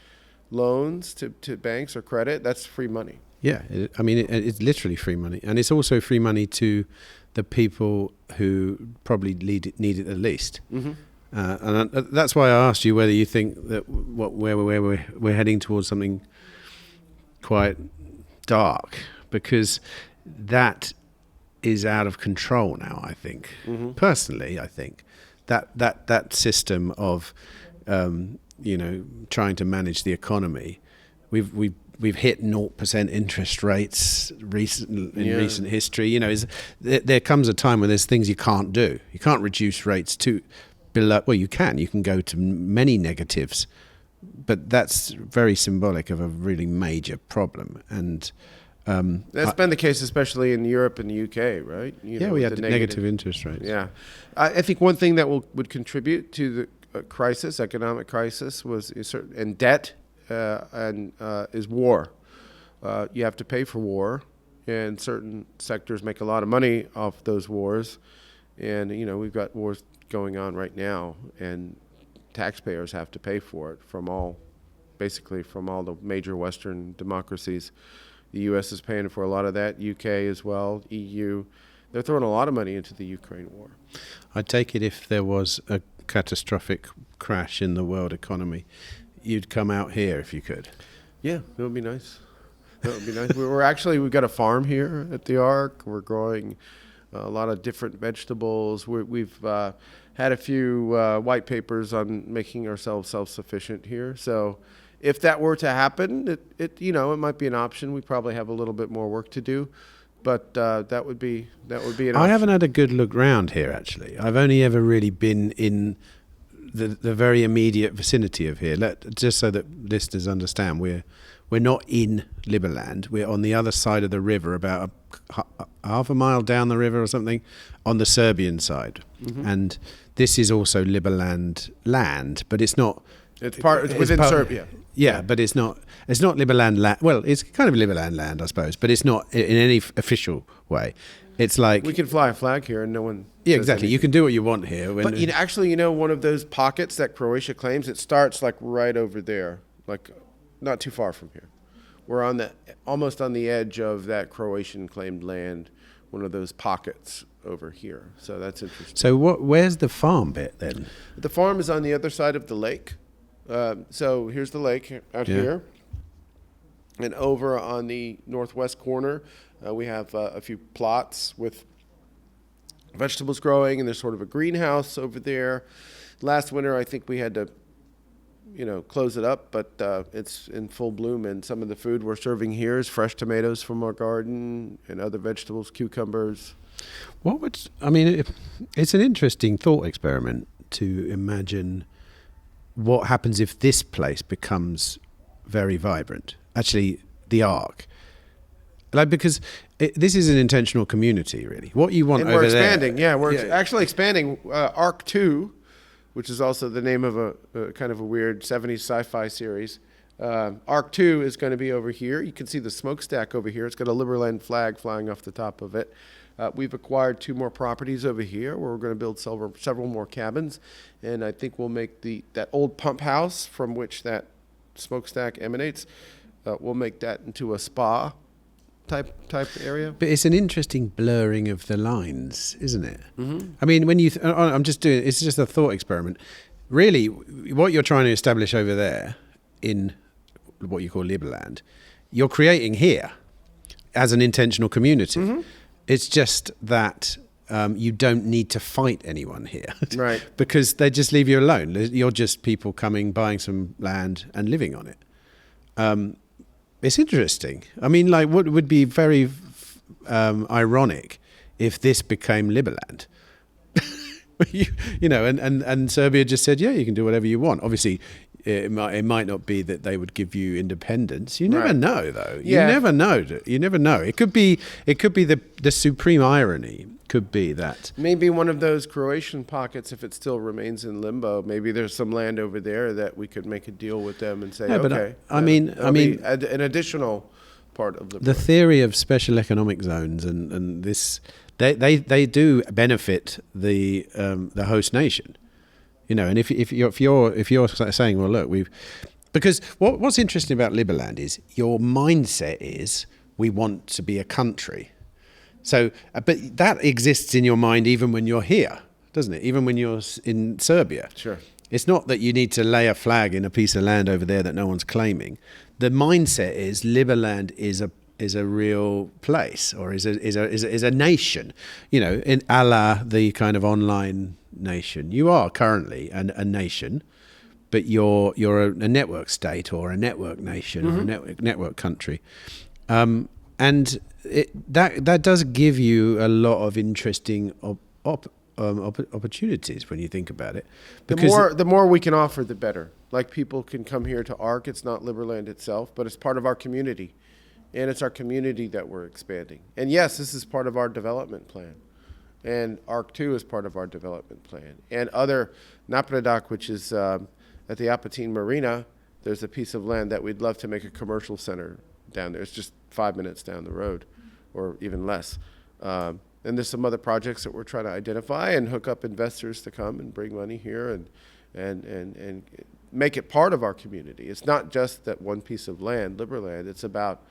loans to banks or credit, that's free money. Yeah, it's literally free money. And it's also free money to the people who probably need it the least. Mm-hmm. And that's why I asked you whether you think that where we're heading towards something quite dark, because that is out of control now. I think personally, I think that system of trying to manage the economy, we've hit 0% interest rates in recent history. There comes a time when there's things you can't do. You can't reduce rates to below. Well, you can go to many negatives, but that's very symbolic of a really major problem. And that's been the case, especially in Europe and the UK, right? We had negative interest rates. Yeah, I think one thing that would contribute to the economic crisis, and debt, is war. You have to pay for war, and certain sectors make a lot of money off those wars. And we've got wars going on right now, and taxpayers have to pay for it from all the major Western democracies. The U.S. is paying for a lot of that, UK as well, EU. They're throwing a lot of money into the Ukraine war. I take it if there was a catastrophic crash in the world economy, you'd come out here if you could. Yeah, it would be nice. That would be nice. We've got a farm here at the Ark. We're growing a lot of different vegetables. We've had a few white papers on making ourselves self-sufficient here. So if that were to happen, it might be an option. We probably have a little bit more work to do, but that would be an option. I haven't had a good look round here, actually. I've only ever really been in the very immediate vicinity of here. Just so that listeners understand, we're not in Liberland. We're on the other side of the river, about half a mile down the river or something, on the Serbian side. And this is also Liberland land, but it's not. It's within Serbia. Yeah, but it's not Liberland land. Well, it's kind of Liberland land, I suppose, but it's not in any official way. It's like we can fly a flag here, and no one. Yeah, exactly. You can do what you want here. But actually, one of those pockets that Croatia claims, it starts like right over there, like not too far from here. We're almost on the edge of that Croatian claimed land, one of those pockets over here. So that's interesting. So where's the farm bit then? The farm is on the other side of the lake. So here's the lake out here. And over on the northwest corner, we have a few plots with vegetables growing, and there's sort of a greenhouse over there. Last winter, I think we had to, close it up, but it's in full bloom, and some of the food we're serving here is fresh tomatoes from our garden and other vegetables, cucumbers. It's an interesting thought experiment to imagine what happens if this place becomes very vibrant. Actually, the Ark. Because this is an intentional community, really. What you want over there... We're actually expanding. Ark 2, which is also the name of a kind of a weird 70s sci-fi series. Ark 2 is going to be over here. You can see the smokestack over here. It's got a Liberland flag flying off the top of it. We've acquired 2 more properties over here where we're going to build several more cabins. And I think we'll make that old pump house from which that smokestack emanates, we'll make that into a spa type area. But it's an interesting blurring of the lines, isn't it? Mm-hmm. I mean, when it's just a thought experiment. Really, what you're trying to establish over there in what you call Liberland, you're creating here as an intentional community. Mm-hmm. It's just that you don't need to fight anyone here. Right. Because they just leave you alone. You're just people coming, buying some land and living on it. It's interesting. I mean, like, what would be very ironic if this became Liberland? And Serbia just said, yeah, you can do whatever you want. Obviously, it might not be that they would give you independence. You never know, though. You never know. You never know. It could be the supreme irony. Could be that maybe one of those Croatian pockets, if it still remains in limbo, maybe there's some land over there that we could make a deal with them and say, okay. But I mean, an additional part of the theory of special economic zones and this, they do benefit the host nation, And if you're saying, well, look, because what's interesting about Liberland is your mindset is we want to be a country. So, but that exists in your mind even when you're here, doesn't it? Even when you're in Serbia. Sure. It's not that you need to lay a flag in a piece of land over there that no one's claiming. The mindset is Liberland is a real place, or is a nation, in a la the kind of online nation. You are currently a nation, but you're a network state or a network nation or a network country, and that does give you a lot of interesting opportunities when you think about it. Because the more we can offer, the better. Like, people can come here to ARC. It's not Liberland itself, but it's part of our community. And it's our community that we're expanding. And yes, this is part of our development plan. And ARC 2 is part of our development plan. And other, Napredak, which is at the Apatin Marina, there's a piece of land that we'd love to make a commercial center down there. It's just 5 minutes down the road, or even less. And there's some other projects that we're trying to identify and hook up investors to come and bring money here and make it part of our community. It's not just that one piece of land, Liberland. It's about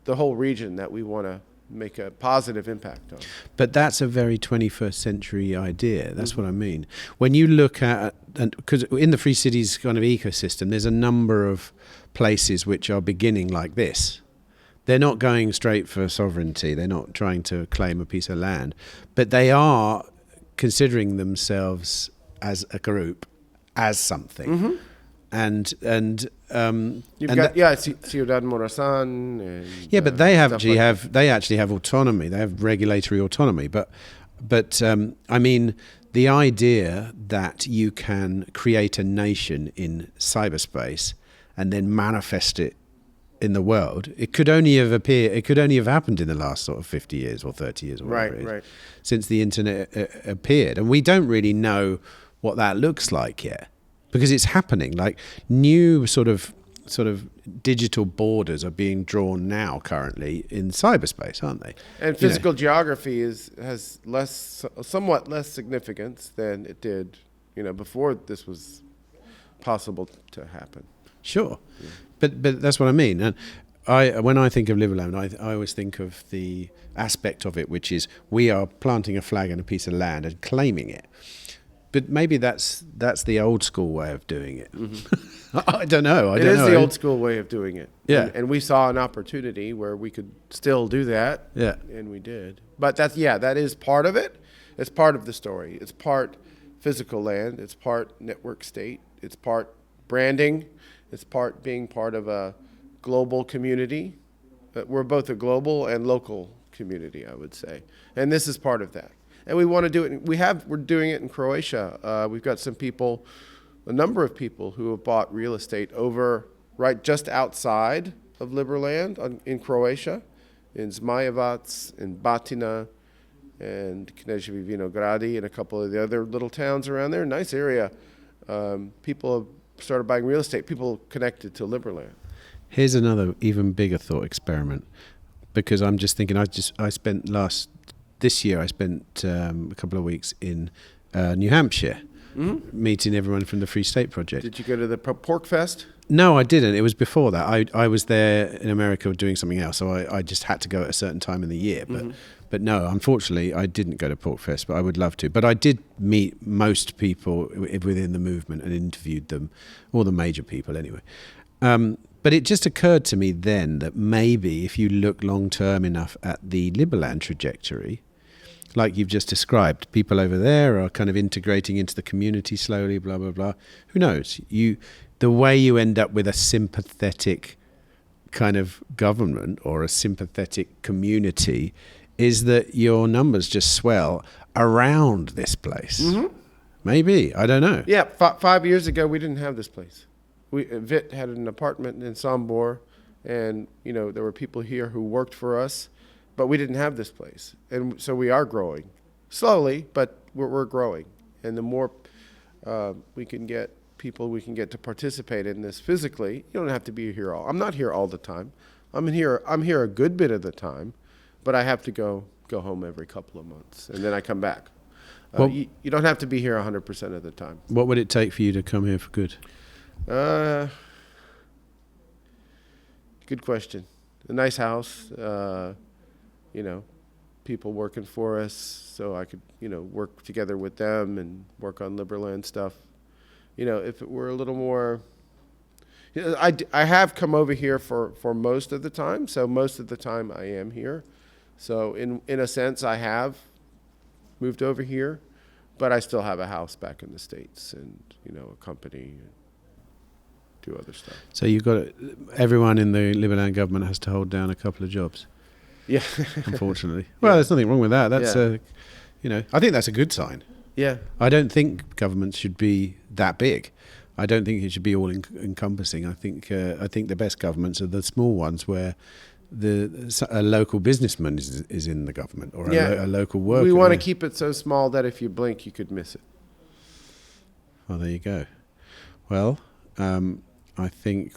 the whole region that we want to make a positive impact on. But that's a very 21st century idea. That's what I mean. When you look at, because in the Free Cities kind of ecosystem, there's a number of places which are beginning like this. They're not going straight for sovereignty. They're not trying to claim a piece of land, but they are considering themselves as a group, as something. And You've got Ciudad Morazan. And, but they actually have autonomy. They have regulatory autonomy. But I mean, the idea that you can create a nation in cyberspace and then manifest it in the world, it could only have happened in the last sort of 50 years or 30 years or whatever it is, since the internet appeared. And we don't really know what that looks like yet, because it's happening. Like, new sort of digital borders are being drawn now currently in cyberspace, aren't they? And physical geography has somewhat less significance than it did, before this was possible to happen. Sure. Yeah. But that's what I mean. And when I think of Liberland, I always think of the aspect of it, which is we are planting a flag on a piece of land and claiming it. But maybe that's the old school way of doing it. I don't know. It is the old school way of doing it. Yeah. And we saw an opportunity where we could still do that. Yeah. And we did. But that is part of it. It's part of the story. It's part physical land. It's part network state. It's part branding. It's part being part of a global community. We're both a global and local community, I would say. And this is part of that. And we want to do it. We're doing it in Croatia. We've got a number of people who have bought real estate over just outside of Liberland in Croatia, in Zmajevac, in Batina, and Kneževi Vinogradi, and a couple of the other little towns around there. Nice area. People have started buying real estate. People connected to Liberland. Here's another even bigger thought experiment, because I'm just thinking. This year I spent a couple of weeks in New Hampshire, meeting everyone from the Free State Project. Did you go to the Pork Fest? No, I didn't. It was before that. I was there in America doing something else, so I just had to go at a certain time in the year. But no, unfortunately, I didn't go to Pork Fest, but I would love to. But I did meet most people within the movement and interviewed them, all the major people anyway. But it just occurred to me then that maybe if you look long-term enough at the Liberland trajectory, like you've just described, people over there are kind of integrating into the community slowly, blah, blah, blah. Who knows? The way you end up with a sympathetic kind of government or a sympathetic community is that your numbers just swell around this place. Maybe. I don't know. Yeah, 5 years ago, we didn't have this place. Vit had an apartment in Sombor, and, there were people here who worked for us. But we didn't have this place. And so we are growing. Slowly, but we're growing. And the more we can get to participate in this physically, you don't have to be here I'm not here all the time. I'm here a good bit of the time, but I have to go home every couple of months, and then I come back. You don't have to be here 100% of the time. What would it take for you to come here for good? Good question. A nice house, people working for us, so I could, work together with them and work on Liberland stuff. If it were a little more, I have come over here for most of the time, so most of the time I am here. So in a sense, I have moved over here, but I still have a house back in the States and, a company and do other stuff. So you've got everyone in the Liberland government has to hold down a couple of jobs. Yeah. Unfortunately. Well, there's nothing wrong with that. That's Yeah. I think that's a good sign. Yeah. I don't think governments should be that big. I don't think it should be all encompassing. I think the best governments are the small ones where a local businessman is in the government or a local worker. We want to keep it so small that if you blink, you could miss it. Well, there you go. Well, I think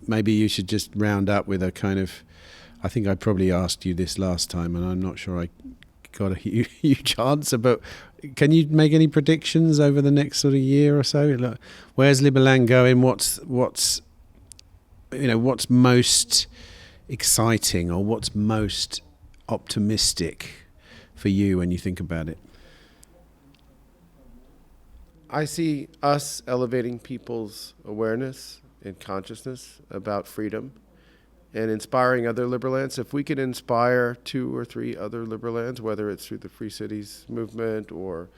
maybe you should just round up with a kind of, I think I probably asked you this last time and I'm not sure I got a huge answer, but can you make any predictions over the next sort of year or so? Like, where's Liberland going? What's most exciting or what's most optimistic for you when you think about it? I see us elevating people's awareness and consciousness about freedom and inspiring other Liberlands. If we can inspire 2 or 3 other Liberlands, whether it's through the Free Cities movement or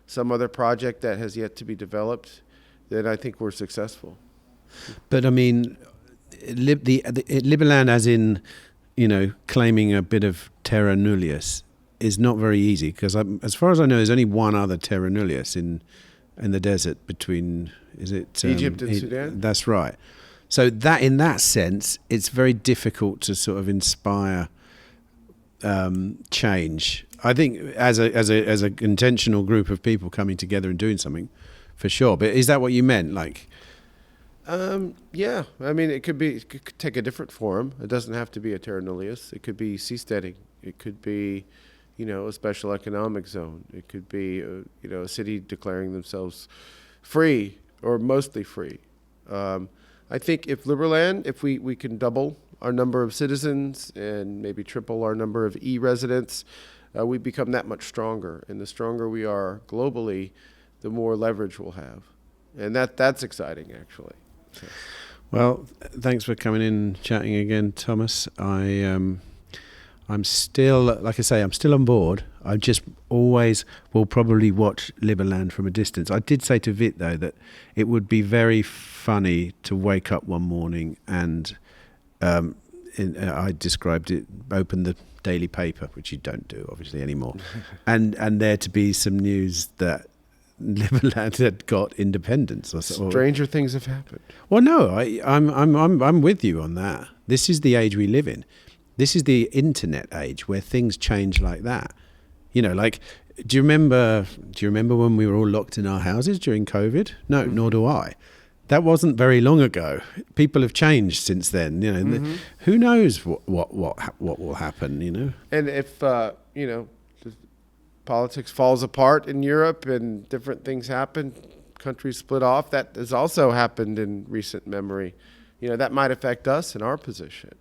some other project that has yet to be developed, then I think we're successful. But I mean, Liberland, as in, claiming a bit of terra nullius, is not very easy because, as far as I know, there's only one other terra nullius in the desert between, is it Egypt and Sudan? That's right. So that, in that sense, it's very difficult to sort of inspire change. I think as a intentional group of people coming together and doing something, for sure. But is that what you meant? Like, yeah. I mean, it could take a different form. It doesn't have to be a terra nullius. It could be seasteading. It could be, a special economic zone. It could be, a city declaring themselves free or mostly free. I think if Liberland, if we can double our number of citizens and maybe triple our number of e-residents, we become that much stronger. And the stronger we are globally, the more leverage we'll have. And that's exciting, actually. So. Well, thanks for coming in and chatting again, Thomas. I'm still, like I say, I'm still on board. I just always will probably watch Liberland from a distance. I did say to Vit, though, that it would be very funny to wake up one morning and I described it, open the daily paper, which you don't do, obviously, anymore, and there to be some news that Liberland had got independence. Stranger things have happened. Well, no, I'm with you on that. This is the age we live in. This is the internet age where things change like that. Like, do you remember when we were all locked in our houses during COVID? No, nor do I. That wasn't very long ago. People have changed since then. Who knows what will happen? And if politics falls apart in Europe and different things happen, countries split off. That has also happened in recent memory. That might affect us in our position.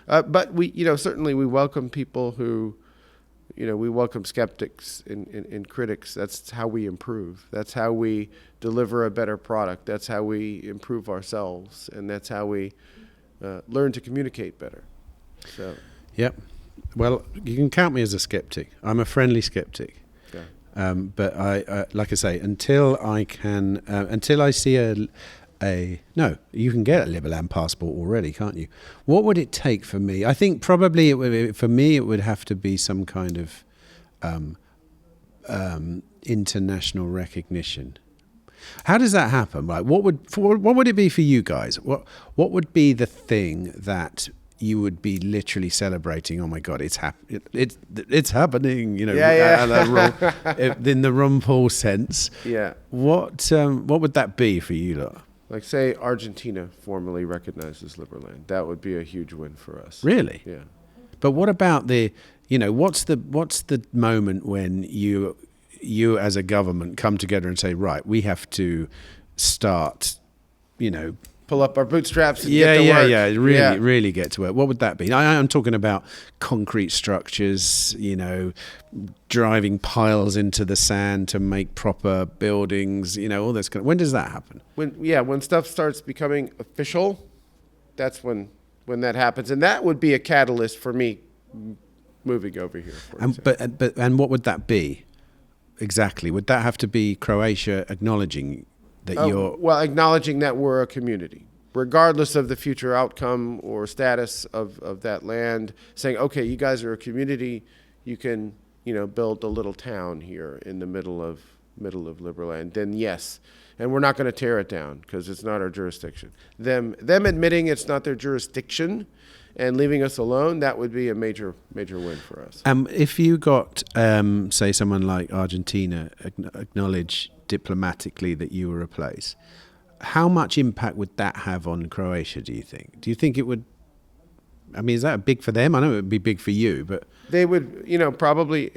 But we, certainly we welcome people who, we welcome skeptics and critics. That's how we improve. That's how we deliver a better product. That's how we improve ourselves, and that's how we learn to communicate better. So. Yep. Well, you can count me as a skeptic. I'm a friendly skeptic. Yeah. But I like I say, until I see no, you can get a Liberland passport already, can't you? What would it take for me? I think probably it would have to be some kind of international recognition. How does that happen? Right? What would it be for you guys? What would be the thing that you would be literally celebrating? Oh my God, it's happening! Yeah. In the Rumpole sense. Yeah. What would that be for you lot? Like, say Argentina formally recognizes Liberland. That would be a huge win for us. Really? Yeah. But what about what's the moment when you as a government come together and say, right, we have to start, pull up our bootstraps and get to work. Really get to work. What would that be? I'm talking about concrete structures, driving piles into the sand to make proper buildings, all this kind of. When does that happen? When stuff starts becoming official, that's when that happens, and that would be a catalyst for me moving over here. And what would that be exactly? Would that have to be Croatia acknowledging that acknowledging that we're a community, regardless of the future outcome or status of that land, saying, okay, you guys are a community, you can, build a little town here in the middle of Liberland, then yes. And we're not going to tear it down because it's not our jurisdiction. Them admitting it's not their jurisdiction and leaving us alone, that would be a major win for us. If you got, say, someone like Argentina acknowledge diplomatically that you were a place, how much impact would that have on Croatia, do you think? Do you think it would... is that big for them? I know it would be big for you, but... They would, probably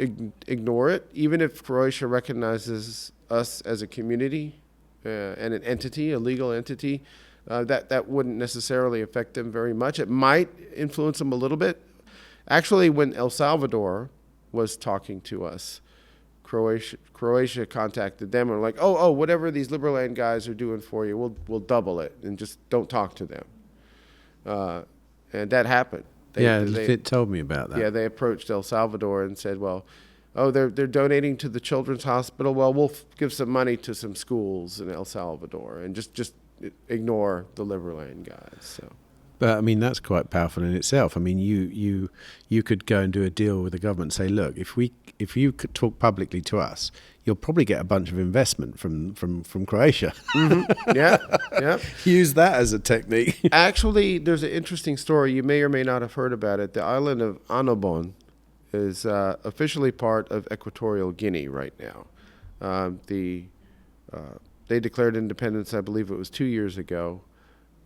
ignore it, even if Croatia recognizes us as a community and an entity, a legal entity. That wouldn't necessarily affect them very much. It might influence them a little bit. Actually, when El Salvador was talking to us, Croatia contacted them and were like, oh, whatever these Liberland guys are doing for you, we'll double it and just don't talk to them. And that happened. They told me about that. Yeah, they approached El Salvador and said, they're donating to the Children's Hospital. Well, we'll give some money to some schools in El Salvador and just ignore the Liberland guys. So. But that's quite powerful in itself. You could go and do a deal with the government and say, look, if you could talk publicly to us, you'll probably get a bunch of investment from Croatia. Mm-hmm. Yeah. Use that as a technique. Actually, there's an interesting story. You may or may not have heard about it. The island of Annobon is officially part of Equatorial Guinea right now. They declared independence, I believe it was 2 years ago.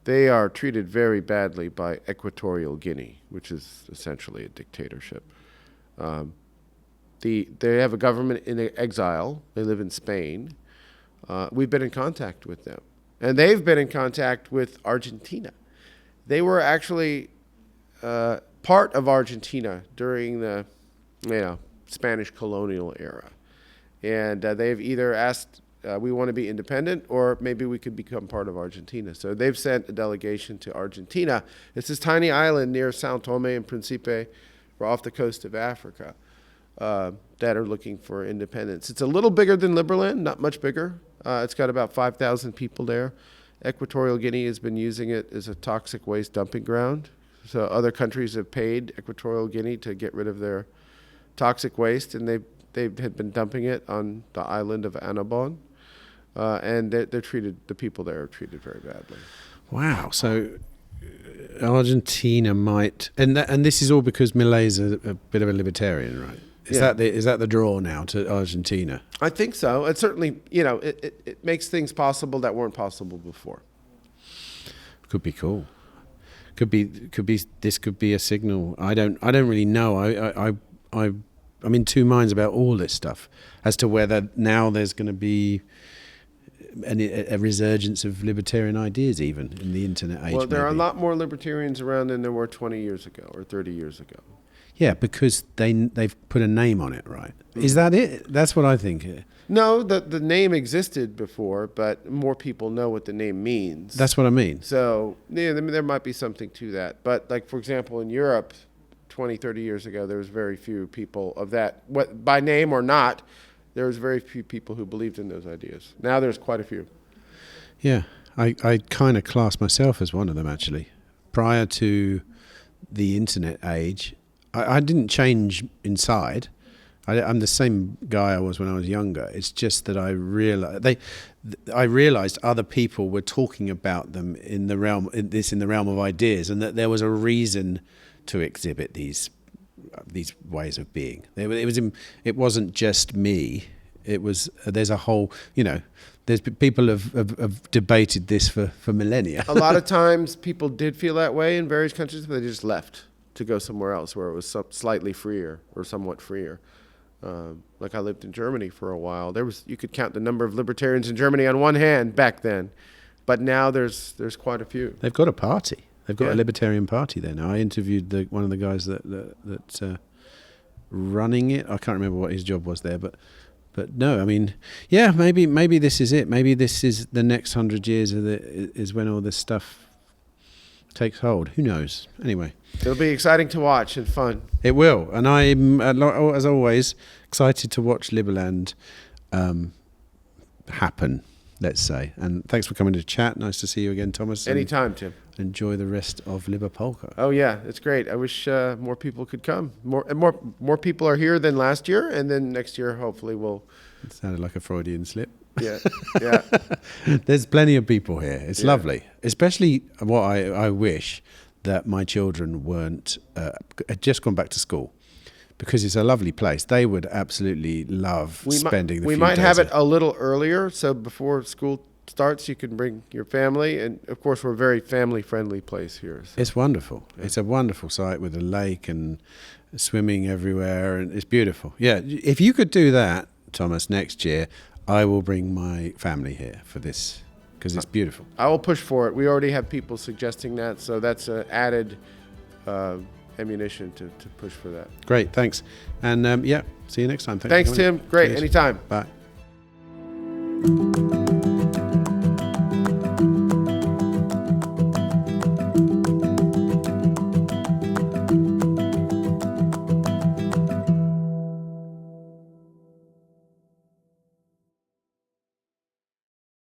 They are treated very badly by Equatorial Guinea, which is essentially a dictatorship. They have a government in exile. They live in Spain. We've been in contact with them. And they've been in contact with Argentina. They were actually part of Argentina during the Spanish colonial era. And they've either asked, we want to be independent, or maybe we could become part of Argentina. So they've sent a delegation to Argentina. It's this tiny island near São Tomé and Príncipe, off the coast of Africa, that are looking for independence. It's a little bigger than Liberland, not much bigger. It's got about 5,000 people there. Equatorial Guinea has been using it as a toxic waste dumping ground. So other countries have paid Equatorial Guinea to get rid of their toxic waste, and they had been dumping it on the island of Annobon. And the people there are treated very badly. Wow. So Argentina might, and this is all because Milei's a bit of a libertarian, right? Is that the draw now to Argentina? I think so. It certainly, it makes things possible that weren't possible before. Could be cool. Could be. This could be a signal. I don't really know. I'm in two minds about all this stuff as to whether now there's going to be a resurgence of libertarian ideas even in the internet age. Well, there are a lot more libertarians around than there were 20 years ago or 30 years ago. Yeah, because they've put a name on it, right? Mm-hmm. Is that it? That's what I think. No, the name existed before, but more people know what the name means. That's what I mean. So there might be something to that. But like, for example, in Europe, 20, 30 years ago, there was very few people of that, by name or not, there was very few people who believed in those ideas. Now there's quite a few. Yeah, I kind of class myself as one of them, actually. Prior to the internet age, I didn't change inside. I'm the same guy I was when I was younger. It's just that I realized other people were talking about them in the realm of ideas, and that there was a reason to exhibit these ways of being. It wasn't just me. There's a whole, there's people have debated this for millennia. A lot of times people did feel that way in various countries, but they just left to go somewhere else where it was slightly freer or somewhat freer. Like I lived in Germany for a while. You could count the number of libertarians in Germany on one hand back then. But now there's quite a few. they've got a party. They've got Yeah. a Libertarian party there now. I interviewed one of the guys that running it. I can't remember what his job was there, but no, I mean, yeah, maybe this is it. Maybe this is the next 100 years is when all this stuff takes hold. Who knows? Anyway, It'll be exciting to watch and fun. it will, and I'm as always excited to watch Liberland happen. Let's say, and thanks for coming to chat. Nice to see you again, Thomas. and Anytime, Tim. Enjoy the rest of Liverpolka. Oh yeah, it's great. I wish more people could come. More people are here than last year, and then next year hopefully we'll. It sounded like a Freudian slip. Yeah, yeah. There's plenty of people here. It's Yeah. lovely. Especially what I wish that my children weren't had just gone back to school, because it's a lovely place. They would absolutely love spending the We few might days have it there. a little earlier, so before school starts, you can bring your family, and of course we're a very family-friendly place here. So. It's wonderful. It's a wonderful site with a lake and swimming everywhere, and it's beautiful. Yeah, if you could do that, Thomas, next year, I will bring my family here for this, because it's beautiful. I will push for it. We already have people suggesting that, so that's an added ammunition to push for that. Great, thanks. And yeah, see you next time. Thanks, for Tim. coming. Great, Cheers. anytime. Bye.